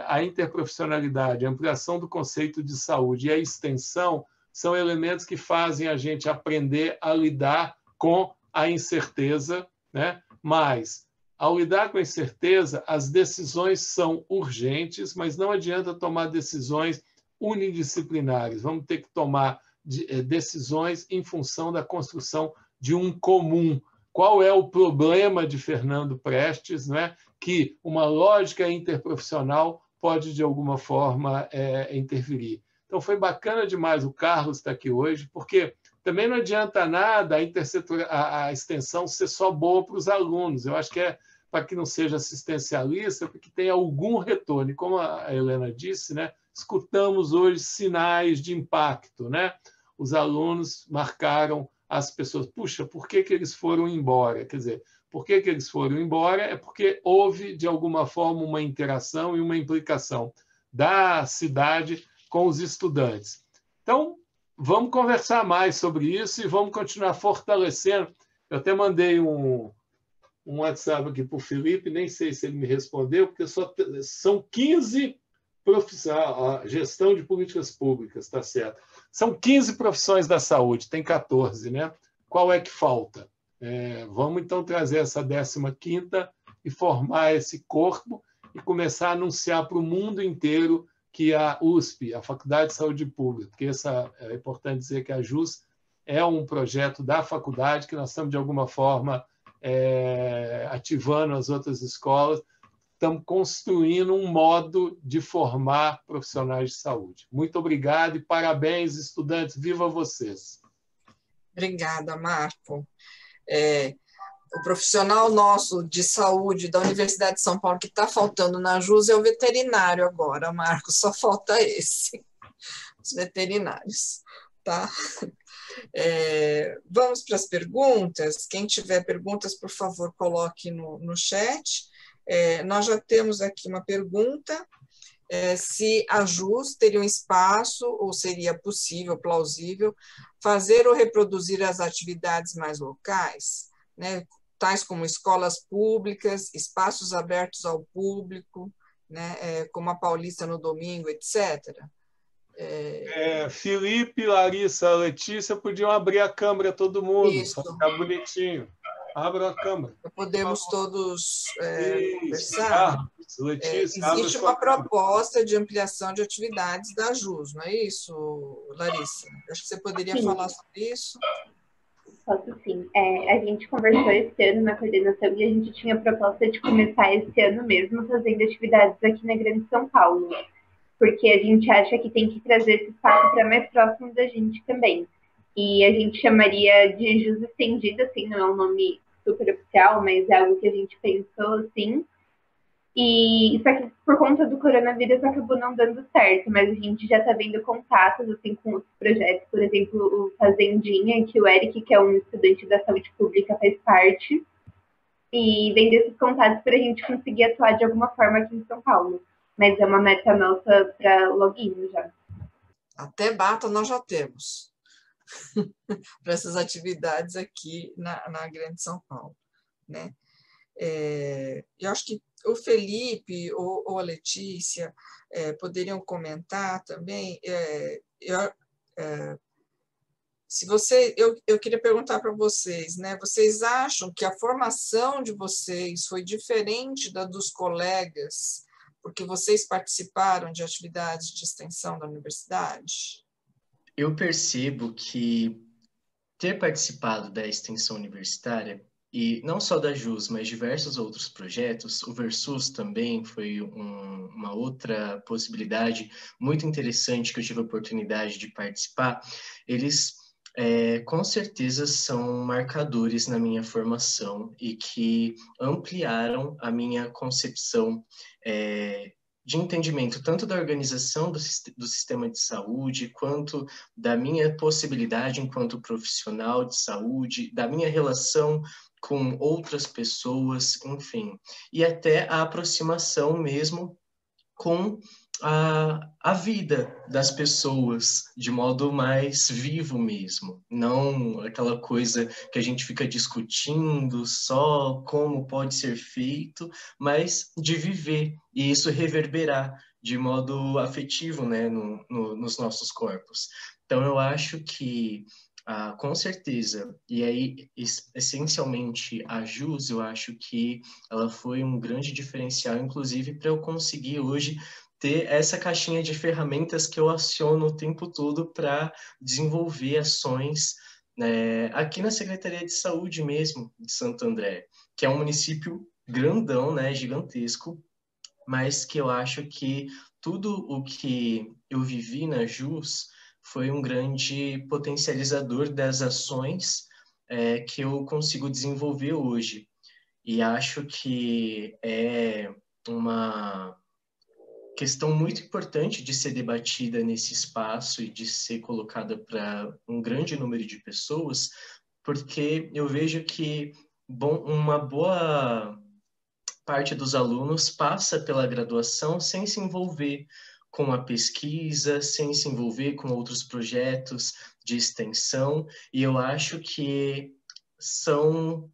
a interprofissionalidade, a ampliação do conceito de saúde e a extensão são elementos que fazem a gente aprender a lidar com a incerteza, né? Mas, ao lidar com a incerteza, as decisões são urgentes, mas não adianta tomar decisões unidisciplinares. Vamos ter que tomar decisões em função da construção de um comum. Qual é o problema de Fernando Prestes, né? Que uma lógica interprofissional pode, de alguma forma, interferir. Então, foi bacana demais o Carlos estar aqui hoje, porque também não adianta nada a extensão ser só boa para os alunos. Eu acho que é para que não seja assistencialista, para que tenha algum retorno. E como a Helena disse, né? Escutamos hoje sinais de impacto, né? Os alunos marcaram as pessoas. Puxa, por que eles foram embora? Quer dizer, por que eles foram embora? É porque houve, de alguma forma, uma interação e uma implicação da cidade com os estudantes. Então, vamos conversar mais sobre isso e vamos continuar fortalecendo. Eu até mandei um WhatsApp aqui para o Felipe, nem sei se ele me respondeu, porque são 15 profissões, gestão de políticas públicas, está certo. São 15 profissões da saúde, tem 14, né? Qual é que falta? Vamos, então, trazer essa 15ª e formar esse corpo e começar a anunciar para o mundo inteiro que a USP, a Faculdade de Saúde Pública, porque é importante dizer que a JUS é um projeto da faculdade que nós estamos, de alguma forma, ativando as outras escolas, estamos construindo um modo de formar profissionais de saúde. Muito obrigado e parabéns, estudantes. Viva vocês! Obrigada, Marco. O profissional nosso de saúde da Universidade de São Paulo que está faltando na JUS é o veterinário agora, Marco, só falta esse, os veterinários, tá? Vamos para as perguntas. Quem tiver perguntas, por favor, coloque no chat. Nós já temos aqui uma pergunta, se a JUS teria um espaço, ou seria possível, plausível, fazer ou reproduzir as atividades mais locais, né, tais como escolas públicas, espaços abertos ao público, né, como a Paulista no domingo, etc. Felipe, Larissa, Letícia podiam abrir a câmera, todo mundo, Isso. para ficar bonitinho. Abra a câmera. Podemos todos conversar. Carlos, Letícia, existe uma proposta de ampliação de atividades da JUS, não é isso, Larissa? Acho que você poderia falar sobre isso. Posso sim. A gente conversou esse ano na coordenação e a gente tinha a proposta de começar esse ano mesmo fazendo atividades aqui na Grande São Paulo, porque a gente acha que tem que trazer esse espaço para mais próximo da gente também. E a gente chamaria de JUS estendida, assim, não é um nome super oficial, mas é algo que a gente pensou, assim. E só que por conta do coronavírus acabou não dando certo, mas a gente já está vendo contatos, assim, com outros projetos, por exemplo, o Fazendinha, que o Eric, que é um estudante da saúde pública, faz parte, e vem desses contatos para a gente conseguir atuar de alguma forma aqui em São Paulo. Mas é uma meta nossa para login já. Até bata nós já temos para essas atividades aqui na Grande São Paulo, né? Eu acho que o Felipe ou a Letícia poderiam comentar também. Eu queria perguntar para vocês, né? Vocês acham que a formação de vocês foi diferente da dos colegas, porque vocês participaram de atividades de extensão da universidade? Eu percebo que ter participado da extensão universitária, e não só da JUS, mas diversos outros projetos, o Versus também foi uma outra possibilidade muito interessante que eu tive a oportunidade de participar, eles com certeza são marcadores na minha formação e que ampliaram a minha concepção de entendimento tanto da organização do sistema de saúde, quanto da minha possibilidade enquanto profissional de saúde, da minha relação com outras pessoas, enfim. E até a aproximação mesmo com a vida das pessoas de modo mais vivo mesmo, não aquela coisa que a gente fica discutindo só como pode ser feito, mas de viver e isso reverberar de modo afetivo, né, nos nossos corpos. Então eu acho que com certeza, e aí essencialmente a JUS, eu acho que ela foi um grande diferencial, inclusive para eu conseguir hoje ter essa caixinha de ferramentas que eu aciono o tempo todo para desenvolver ações aqui na Secretaria de Saúde mesmo, de Santo André, que é um município grandão, né, gigantesco, mas que eu acho que tudo o que eu vivi na JUS foi um grande potencializador das ações que eu consigo desenvolver hoje. E acho que é uma questão muito importante de ser debatida nesse espaço e de ser colocada para um grande número de pessoas, porque eu vejo que uma boa parte dos alunos passa pela graduação sem se envolver com a pesquisa, sem se envolver com outros projetos de extensão, e eu acho que são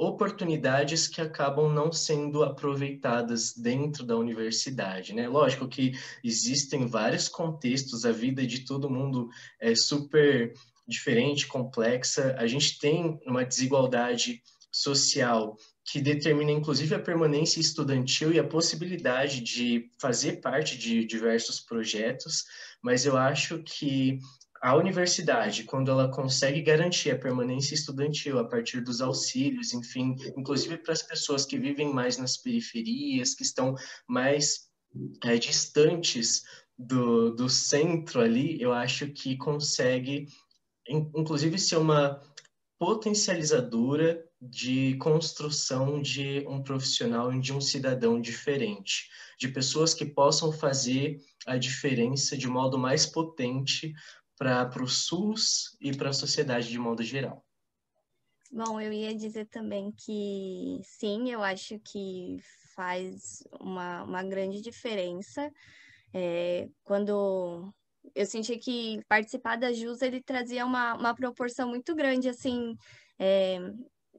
oportunidades que acabam não sendo aproveitadas dentro da universidade, né? Lógico que existem vários contextos, a vida de todo mundo é super diferente, complexa, a gente tem uma desigualdade social que determina, inclusive, a permanência estudantil e a possibilidade de fazer parte de diversos projetos, mas eu acho que a universidade, quando ela consegue garantir a permanência estudantil a partir dos auxílios, enfim, inclusive para as pessoas que vivem mais nas periferias, que estão mais distantes do centro ali, eu acho que consegue, inclusive, ser uma potencializadora de construção de um profissional e de um cidadão diferente, de pessoas que possam fazer a diferença de modo mais potente para o SUS e para a sociedade de modo geral. Bom, eu ia dizer também que sim, eu acho que faz uma grande diferença. Quando eu senti que participar da JUS, ele trazia uma proporção muito grande, assim,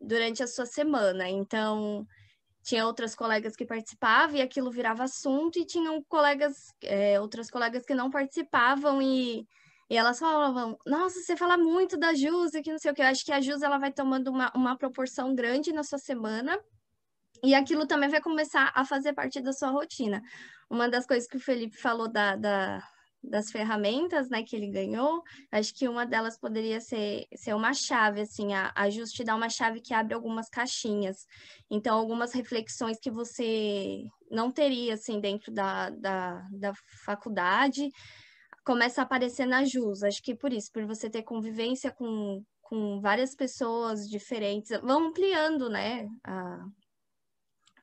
durante a sua semana. Então, tinha outras colegas que participavam e aquilo virava assunto, e tinham outras colegas que não participavam e elas falavam, nossa, você fala muito da JUS e que não sei o que. Eu acho que a JUS ela vai tomando uma proporção grande na sua semana e aquilo também vai começar a fazer parte da sua rotina. Uma das coisas que o Felipe falou das ferramentas, né, que ele ganhou, acho que uma delas poderia ser uma chave, assim, a JUS te dá uma chave que abre algumas caixinhas. Então, algumas reflexões que você não teria, assim, dentro da faculdade, começa a aparecer na JUS. Acho que por isso, por você ter convivência com várias pessoas diferentes, vão ampliando, né,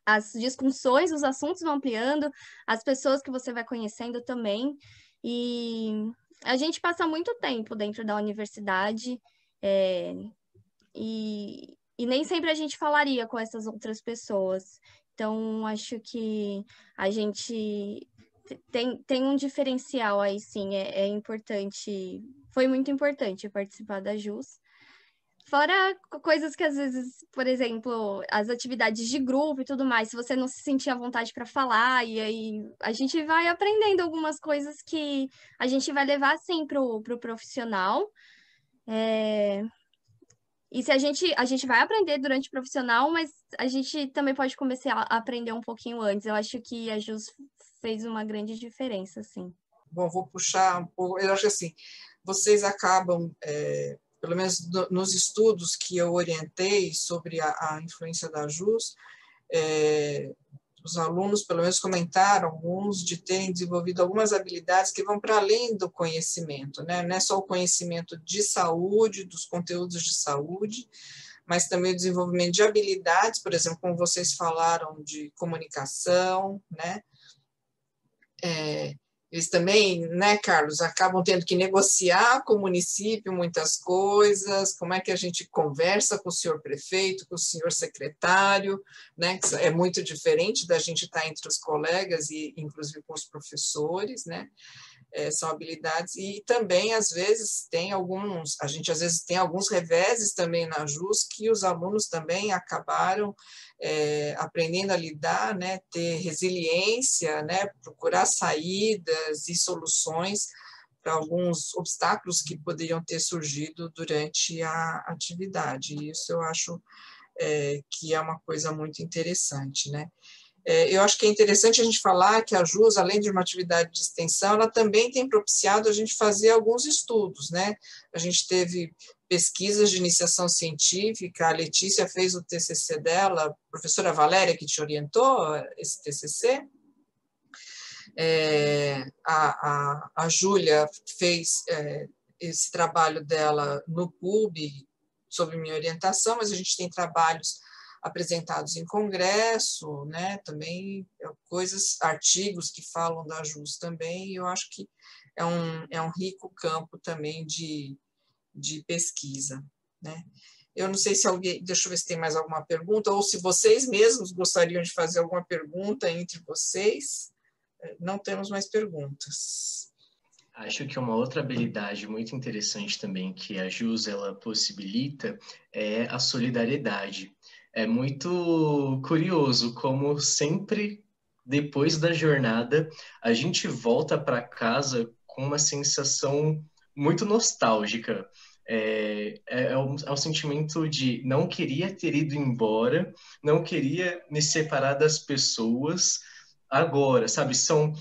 as discussões, os assuntos vão ampliando, as pessoas que você vai conhecendo também. E a gente passa muito tempo dentro da universidade, e nem sempre a gente falaria com essas outras pessoas. Então, acho que a gente tem um diferencial aí, sim, é importante, foi muito importante participar da JUS. Fora coisas que às vezes, por exemplo, as atividades de grupo e tudo mais, se você não se sentir à vontade para falar, e aí a gente vai aprendendo algumas coisas que a gente vai levar assim pro profissional. E se a gente vai aprender durante o profissional, mas a gente também pode começar a aprender um pouquinho antes. Eu acho que a JUS fez uma grande diferença, assim. Bom, vou puxar um pouco. Eu acho assim, vocês acabam, pelo menos nos estudos que eu orientei sobre a influência da JUS, os alunos, pelo menos, comentaram alguns de terem desenvolvido algumas habilidades que vão para além do conhecimento, né? Não é só o conhecimento de saúde, dos conteúdos de saúde, mas também o desenvolvimento de habilidades, por exemplo, como vocês falaram, de comunicação, né? Eles também, né, Carlos, acabam tendo que negociar com o município muitas coisas, como é que a gente conversa com o senhor prefeito, com o senhor secretário, né, que é muito diferente da gente estar entre os colegas e, inclusive, com os professores, né, são habilidades, e também, às vezes, a gente às vezes tem alguns reveses também na JUS que os alunos também acabaram aprendendo a lidar, né, ter resiliência, né, procurar saídas e soluções para alguns obstáculos que poderiam ter surgido durante a atividade. Isso eu acho que é uma coisa muito interessante, né? Eu acho que é interessante a gente falar que a JUS, além de uma atividade de extensão, ela também tem propiciado a gente fazer alguns estudos, né? A gente teve pesquisas de iniciação científica, a Letícia fez o TCC dela, a professora Valéria que te orientou esse TCC, a Júlia fez esse trabalho dela no PUB, sob minha orientação, mas a gente tem trabalhos apresentados em congresso, né, também artigos que falam da JUS também, e eu acho que é um rico campo também de pesquisa, né. Eu não sei se alguém, deixa eu ver se tem mais alguma pergunta, ou se vocês mesmos gostariam de fazer alguma pergunta entre vocês. Não temos mais perguntas. Acho que uma outra habilidade muito interessante também que a JUS ela possibilita é a solidariedade. É muito curioso como sempre, depois da jornada, a gente volta para casa com uma sensação muito nostálgica. É um sentimento de não queria ter ido embora, não queria me separar das pessoas agora, sabe? São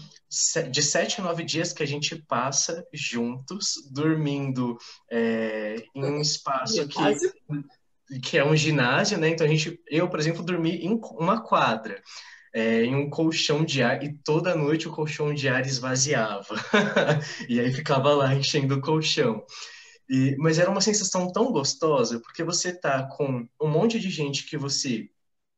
de 7 a 9 dias que a gente passa juntos, dormindo em um espaço que é um ginásio, né? Então eu, por exemplo, dormi em uma quadra, em um colchão de ar, e toda noite o colchão de ar esvaziava. E aí ficava lá enchendo o colchão. Mas era uma sensação tão gostosa, porque você tá com um monte de gente que você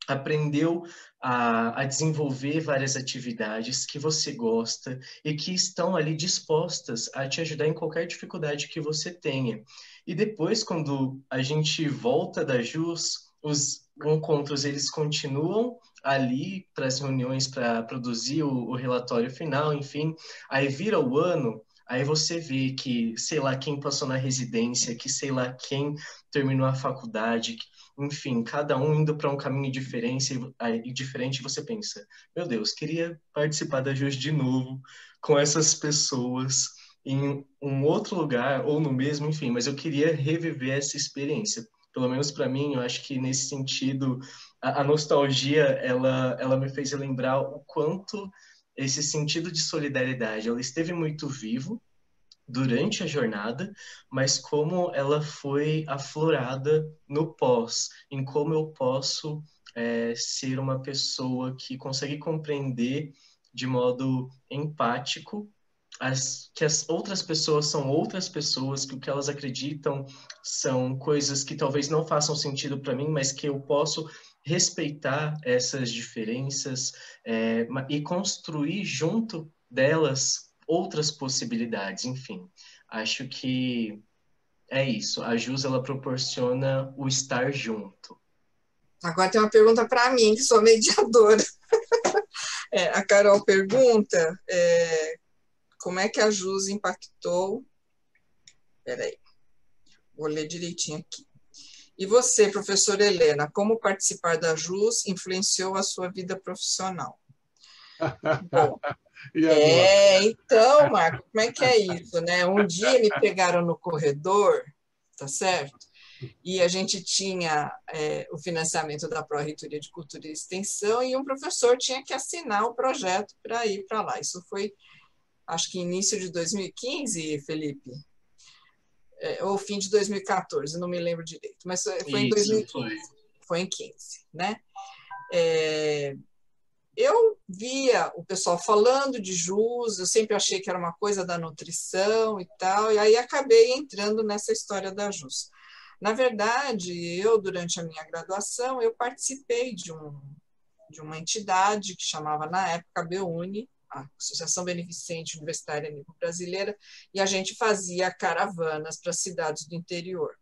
aprendeu a desenvolver várias atividades que você gosta e que estão ali dispostas a te ajudar em qualquer dificuldade que você tenha. E depois, quando a gente volta da JUS, os encontros eles continuam ali para as reuniões para produzir o relatório final, enfim. Aí vira o ano, aí você vê que, sei lá, quem passou na residência, que sei lá quem terminou a faculdade, enfim, cada um indo para um caminho diferente, você pensa, meu Deus, queria participar da JUS de novo, com essas pessoas, em um outro lugar, ou no mesmo, enfim, mas eu queria reviver essa experiência. Pelo menos para mim, eu acho que nesse sentido, a nostalgia, ela me fez lembrar o quanto esse sentido de solidariedade, ela esteve muito vivo durante a jornada, mas como ela foi aflorada no pós, em como eu posso ser uma pessoa que consegue compreender de modo empático que as outras pessoas são outras pessoas, que o que elas acreditam são coisas que talvez não façam sentido para mim, mas que eu posso respeitar essas diferenças e construir junto delas outras possibilidades, enfim. Acho que é isso. A JUS, ela proporciona o estar junto. Agora tem uma pergunta para mim, que sou mediadora. A Carol pergunta como é que a JUS impactou... Peraí, vou ler direitinho aqui. E você, professora Helena, como participar da JUS influenciou a sua vida profissional? Bom, então, Marco, como é que é isso, né? Um dia me pegaram no corredor, tá certo? E a gente tinha o financiamento da Pró-Reitoria de Cultura e Extensão e um professor tinha que assinar o projeto para ir para lá. Isso foi, acho que início de 2015, Felipe, ou fim de 2014, não me lembro direito, mas foi em 2015. Foi em 15, né? Eu via o pessoal falando de JUS, eu sempre achei que era uma coisa da nutrição e tal, e aí acabei entrando nessa história da JUS. Na verdade, durante a minha graduação, eu participei de uma entidade que chamava, na época, BUNI, a Associação Beneficente Universitária Amigo Brasileira, e a gente fazia caravanas para cidades do interior.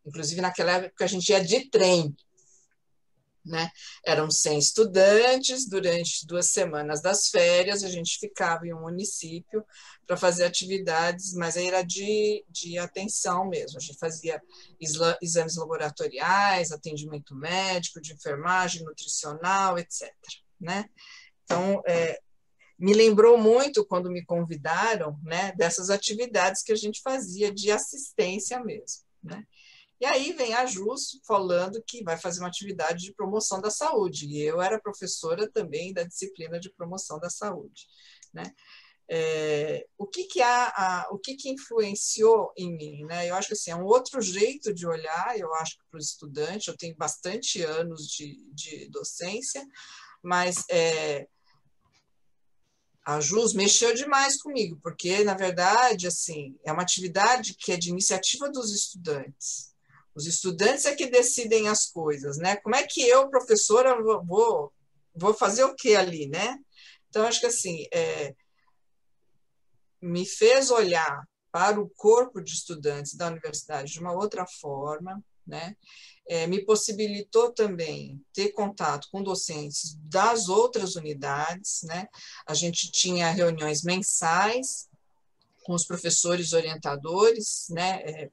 Inclusive, naquela época, a gente ia de trem, né? Eram 100 estudantes, durante 2 semanas das férias, a gente ficava em um município para fazer atividades, mas aí era de atenção mesmo, a gente fazia exames laboratoriais, atendimento médico, de enfermagem, nutricional, etc. Né? Então, me lembrou muito quando me convidaram, né, dessas atividades que a gente fazia de assistência mesmo, né? E aí vem a JUS falando que vai fazer uma atividade de promoção da saúde, e eu era professora também da disciplina de promoção da saúde, né? O que influenciou em mim, né? Eu acho que assim, é um outro jeito de olhar, eu acho que para os estudantes, eu tenho bastante anos de docência, mas a JUS mexeu demais comigo, porque, na verdade, assim, é uma atividade que é de iniciativa dos estudantes. Os estudantes é que decidem as coisas, né? Como é que eu, professora, vou fazer o que ali, né? Então, acho que assim, me fez olhar para o corpo de estudantes da universidade de uma outra forma, né? Me possibilitou também ter contato com docentes das outras unidades, né? A gente tinha reuniões mensais com os professores orientadores, né?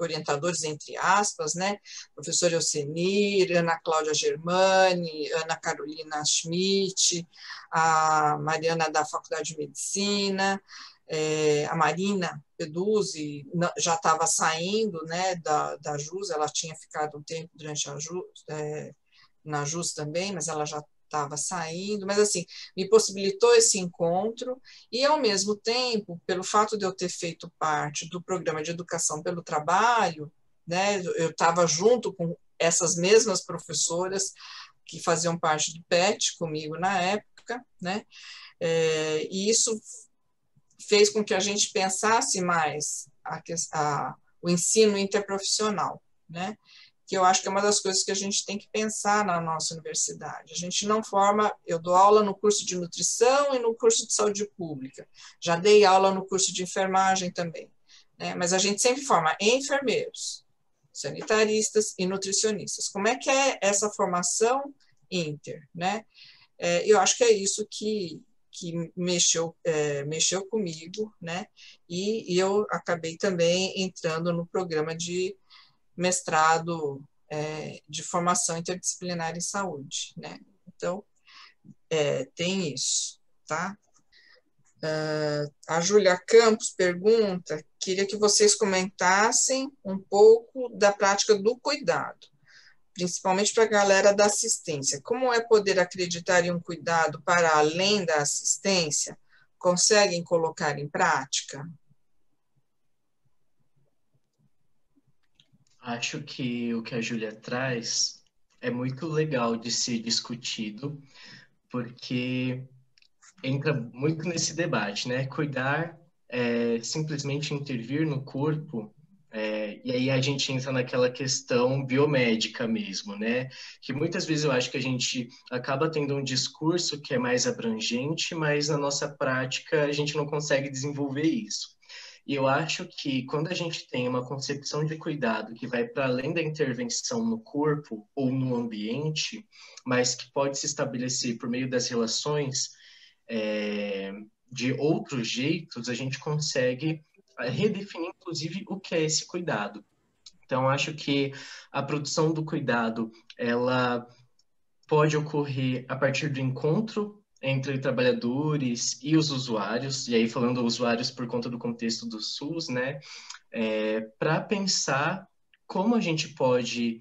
Orientadores entre aspas, né? Professor Elcenir, Ana Cláudia Germani, Ana Carolina Schmidt, a Mariana da Faculdade de Medicina, A Marina Peduzzi já estava saindo, né, da JUS, ela tinha ficado um tempo durante a JUS, na JUS também, mas ela já estava saindo, mas assim, me possibilitou esse encontro e, ao mesmo tempo, pelo fato de eu ter feito parte do programa de educação pelo trabalho, né, eu estava junto com essas mesmas professoras que faziam parte do PET comigo na época, né, e isso fez com que a gente pensasse mais o ensino interprofissional, né? Que eu acho que é uma das coisas que a gente tem que pensar na nossa universidade. A gente não forma, eu dou aula no curso de nutrição e no curso de saúde pública, já dei aula no curso de enfermagem também, né? Mas a gente sempre forma enfermeiros, sanitaristas e nutricionistas. Como é que é essa formação inter, né? Eu acho que é isso que mexeu comigo, né? E eu acabei também entrando no programa de mestrado de formação interdisciplinar em saúde, né? Então, tem isso, tá? A Júlia Campos pergunta, queria que vocês comentassem um pouco da prática do cuidado, principalmente para a galera da assistência. Como é poder acreditar em um cuidado para além da assistência? Conseguem colocar em prática? Acho que o que a Júlia traz é muito legal de ser discutido, porque entra muito nesse debate, né? Cuidar é simplesmente intervir no corpo, e aí a gente entra naquela questão biomédica mesmo, né? Que muitas vezes eu acho que a gente acaba tendo um discurso que é mais abrangente, mas na nossa prática a gente não consegue desenvolver isso. E eu acho que quando a gente tem uma concepção de cuidado que vai para além da intervenção no corpo ou no ambiente, mas que pode se estabelecer por meio das relações, de outros jeitos, a gente consegue redefinir, inclusive, o que é esse cuidado. Então, acho que a produção do cuidado, ela pode ocorrer a partir do encontro entre trabalhadores e os usuários, e aí falando usuários por conta do contexto do SUS, né, para pensar como a gente pode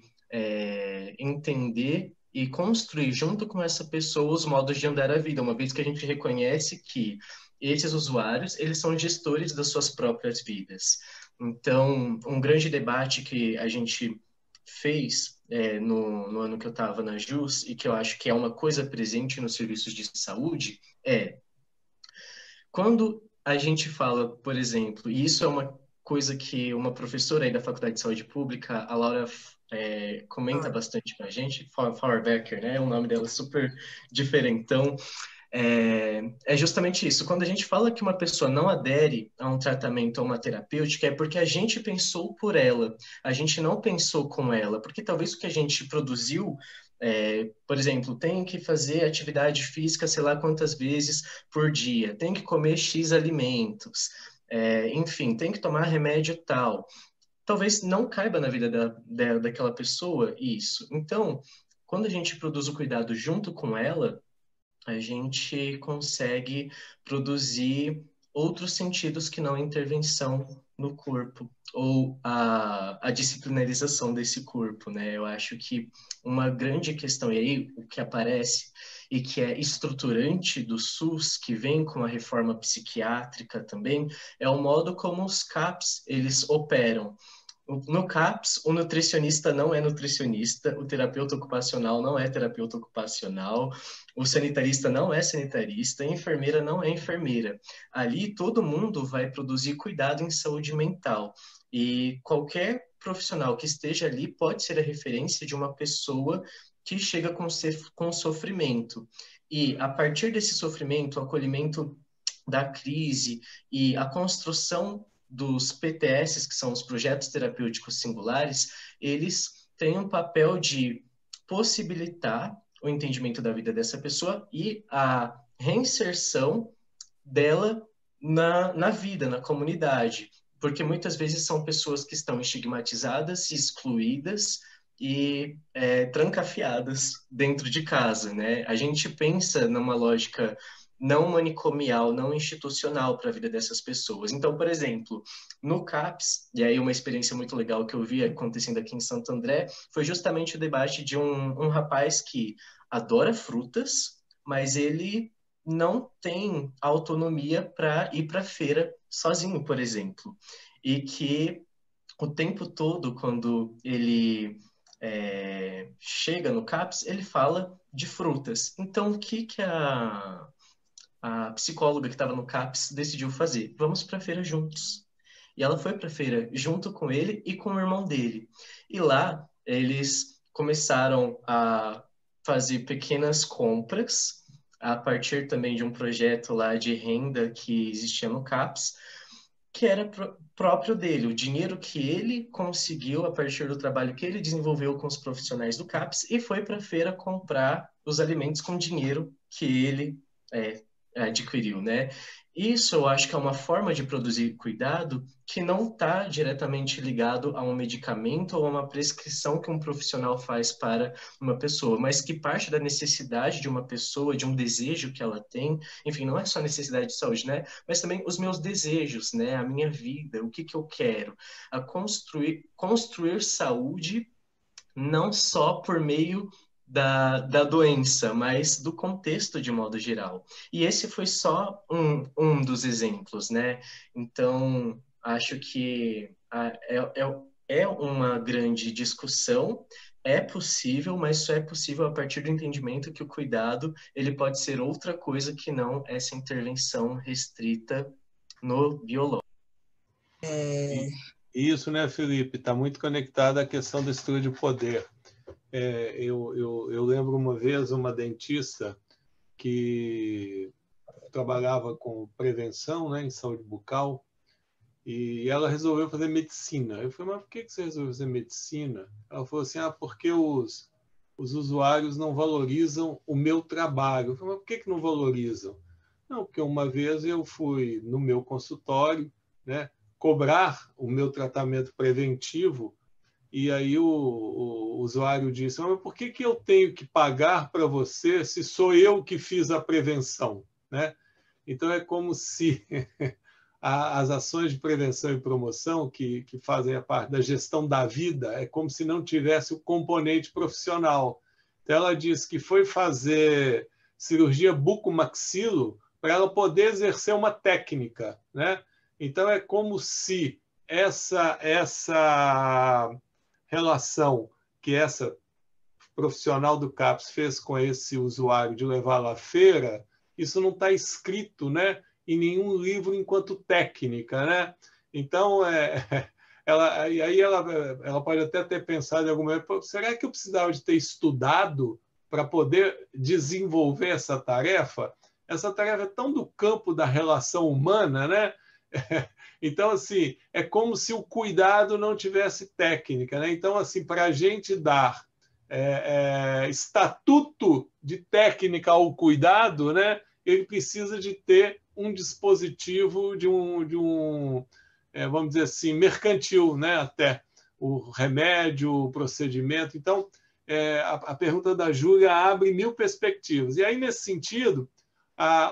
entender e construir junto com essa pessoa os modos de andar a vida, uma vez que a gente reconhece que esses usuários, eles são gestores das suas próprias vidas. Então, um grande debate que a gente fez no ano que eu estava na JUS, e que eu acho que é uma coisa presente nos serviços de saúde, quando a gente fala, por exemplo, e isso é uma coisa que uma professora aí da Faculdade de Saúde Pública, a Laura, comenta bastante com a gente, Fauerbecker, né? O nome dela é super diferentão. É justamente isso. Quando a gente fala que uma pessoa não adere a um tratamento ou uma terapêutica, é porque a gente pensou por ela, a gente não pensou com ela, porque talvez o que a gente produziu, por exemplo, tem que fazer atividade física sei lá quantas vezes por dia, tem que comer X alimentos, enfim, tem que tomar remédio tal. Talvez não caiba na vida daquela pessoa isso. Então, quando a gente produz o cuidado junto com ela, a gente consegue produzir outros sentidos que não a intervenção no corpo ou a disciplinarização desse corpo, né? Eu acho que uma grande questão, e aí o que aparece e que é estruturante do SUS, que vem com a reforma psiquiátrica também, é o modo como os CAPs, eles operam. No CAPS, o nutricionista não é nutricionista, o terapeuta ocupacional não é terapeuta ocupacional, o sanitarista não é sanitarista, a enfermeira não é enfermeira. Ali todo mundo vai produzir cuidado em saúde mental e qualquer profissional que esteja ali pode ser a referência de uma pessoa que chega com sofrimento. E a partir desse sofrimento, o acolhimento da crise e a construção dos PTS, que são os projetos terapêuticos singulares, eles têm um papel de possibilitar o entendimento da vida dessa pessoa e a reinserção dela na vida, na comunidade, porque muitas vezes são pessoas que estão estigmatizadas, excluídas e trancafiadas dentro de casa, né? A gente pensa numa lógica não manicomial, não institucional para a vida dessas pessoas. Então, por exemplo, no CAPS, e aí uma experiência muito legal que eu vi acontecendo aqui em Santo André, foi justamente o debate de um rapaz que adora frutas, mas ele não tem autonomia para ir para a feira sozinho, por exemplo. E que o tempo todo, quando ele chega no CAPS, ele fala de frutas. Então, o que a psicóloga que estava no CAPS decidiu fazer? Vamos para a feira juntos. E ela foi para a feira junto com ele e com o irmão dele. E lá, eles começaram a fazer pequenas compras, a partir também de um projeto lá de renda que existia no CAPS, que era próprio dele, o dinheiro que ele conseguiu a partir do trabalho que ele desenvolveu com os profissionais do CAPS, e foi para a feira comprar os alimentos com dinheiro que ele adquiriu, né? Isso eu acho que é uma forma de produzir cuidado que não está diretamente ligado a um medicamento ou a uma prescrição que um profissional faz para uma pessoa, mas que parte da necessidade de uma pessoa, de um desejo que ela tem, enfim, não é só necessidade de saúde, né? Mas também os meus desejos, né? A minha vida, o que eu quero, a construir saúde não só por meio da doença, mas do contexto de modo geral. E esse foi só um dos exemplos, né? Então, acho que é uma grande discussão, é possível, mas só é possível a partir do entendimento que o cuidado ele pode ser outra coisa que não essa intervenção restrita no biológico. Isso, né, Felipe? Está muito conectado à questão da estrutura de poder. Eu lembro uma vez uma dentista que trabalhava com prevenção, né, em saúde bucal, e ela resolveu fazer medicina. Eu falei, mas por que você resolveu fazer medicina? Ela falou assim, porque os usuários não valorizam o meu trabalho. Eu falei, mas por que não valorizam? Não, porque uma vez eu fui no meu consultório, né, cobrar o meu tratamento preventivo, e aí o usuário disse, mas por que eu tenho que pagar para você se sou eu que fiz a prevenção, né? Então, é como se as ações de prevenção e promoção que fazem a parte da gestão da vida, é como se não tivesse o componente profissional. Então, ela disse que foi fazer cirurgia bucomaxilo para ela poder exercer uma técnica, né? Então, é como se essa relação que essa profissional do CAPS fez com esse usuário de levá-lo à feira, isso não está escrito, né, em nenhum livro enquanto técnica, né? Então, ela pode até ter pensado em algum momento, será que eu precisava de ter estudado para poder desenvolver essa tarefa? Essa tarefa é tão do campo da relação humana, né? Então, assim, é como se o cuidado não tivesse técnica, né? Então, assim, para a gente dar estatuto de técnica ao cuidado, né? Ele precisa de ter um dispositivo vamos dizer assim, mercantil, né? Até o remédio, o procedimento. Então, a pergunta da Júlia abre 1000 perspectivas. E aí, nesse sentido,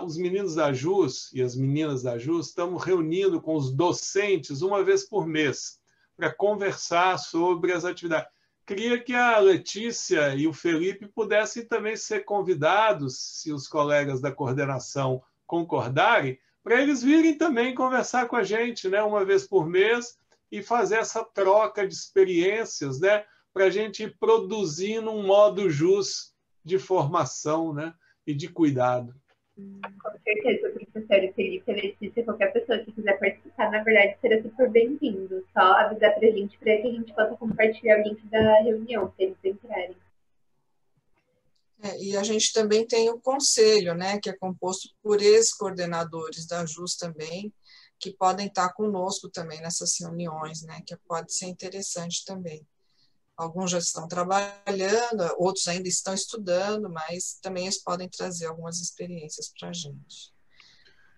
os meninos da JUS e as meninas da JUS estamos reunindo com os docentes uma vez por mês para conversar sobre as atividades. Queria que a Letícia e o Felipe pudessem também ser convidados, se os colegas da coordenação concordarem, para eles virem também conversar com a gente, né, uma vez por mês e fazer essa troca de experiências, né, para a gente ir produzindo um modo JUS de formação, né, e de cuidado. Com certeza, professor Felipe, Letícia, qualquer pessoa que quiser participar, na verdade, será super bem-vindo. Só avisar para que a gente possa compartilhar o link da reunião, para eles entrarem. E a gente também tem o conselho, né, que é composto por ex-coordenadores da JUS também, que podem estar conosco também nessas reuniões, né, que pode ser interessante também. Alguns já estão trabalhando, outros ainda estão estudando, mas também eles podem trazer algumas experiências para a gente.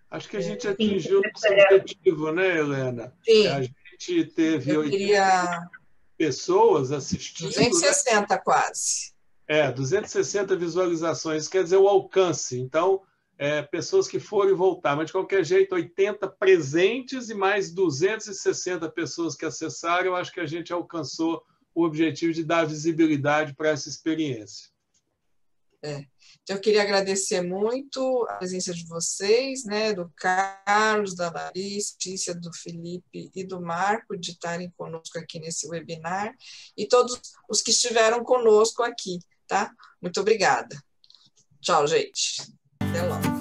Acho que a gente atingiu o nosso objetivo, né, Helena? Sim. A gente teve 80 pessoas assistindo. 260 quase. 260 visualizações, quer dizer, o alcance. Então, pessoas que foram e voltaram, mas de qualquer jeito, 80 presentes e mais 260 pessoas que acessaram, eu acho que a gente alcançou o objetivo de dar visibilidade para essa experiência. Então, eu queria agradecer muito a presença de vocês, né, do Carlos, da Larissa, do Felipe e do Marco, de estarem conosco aqui nesse webinar, e todos os que estiveram conosco aqui, tá? Muito obrigada. Tchau, gente. Até logo.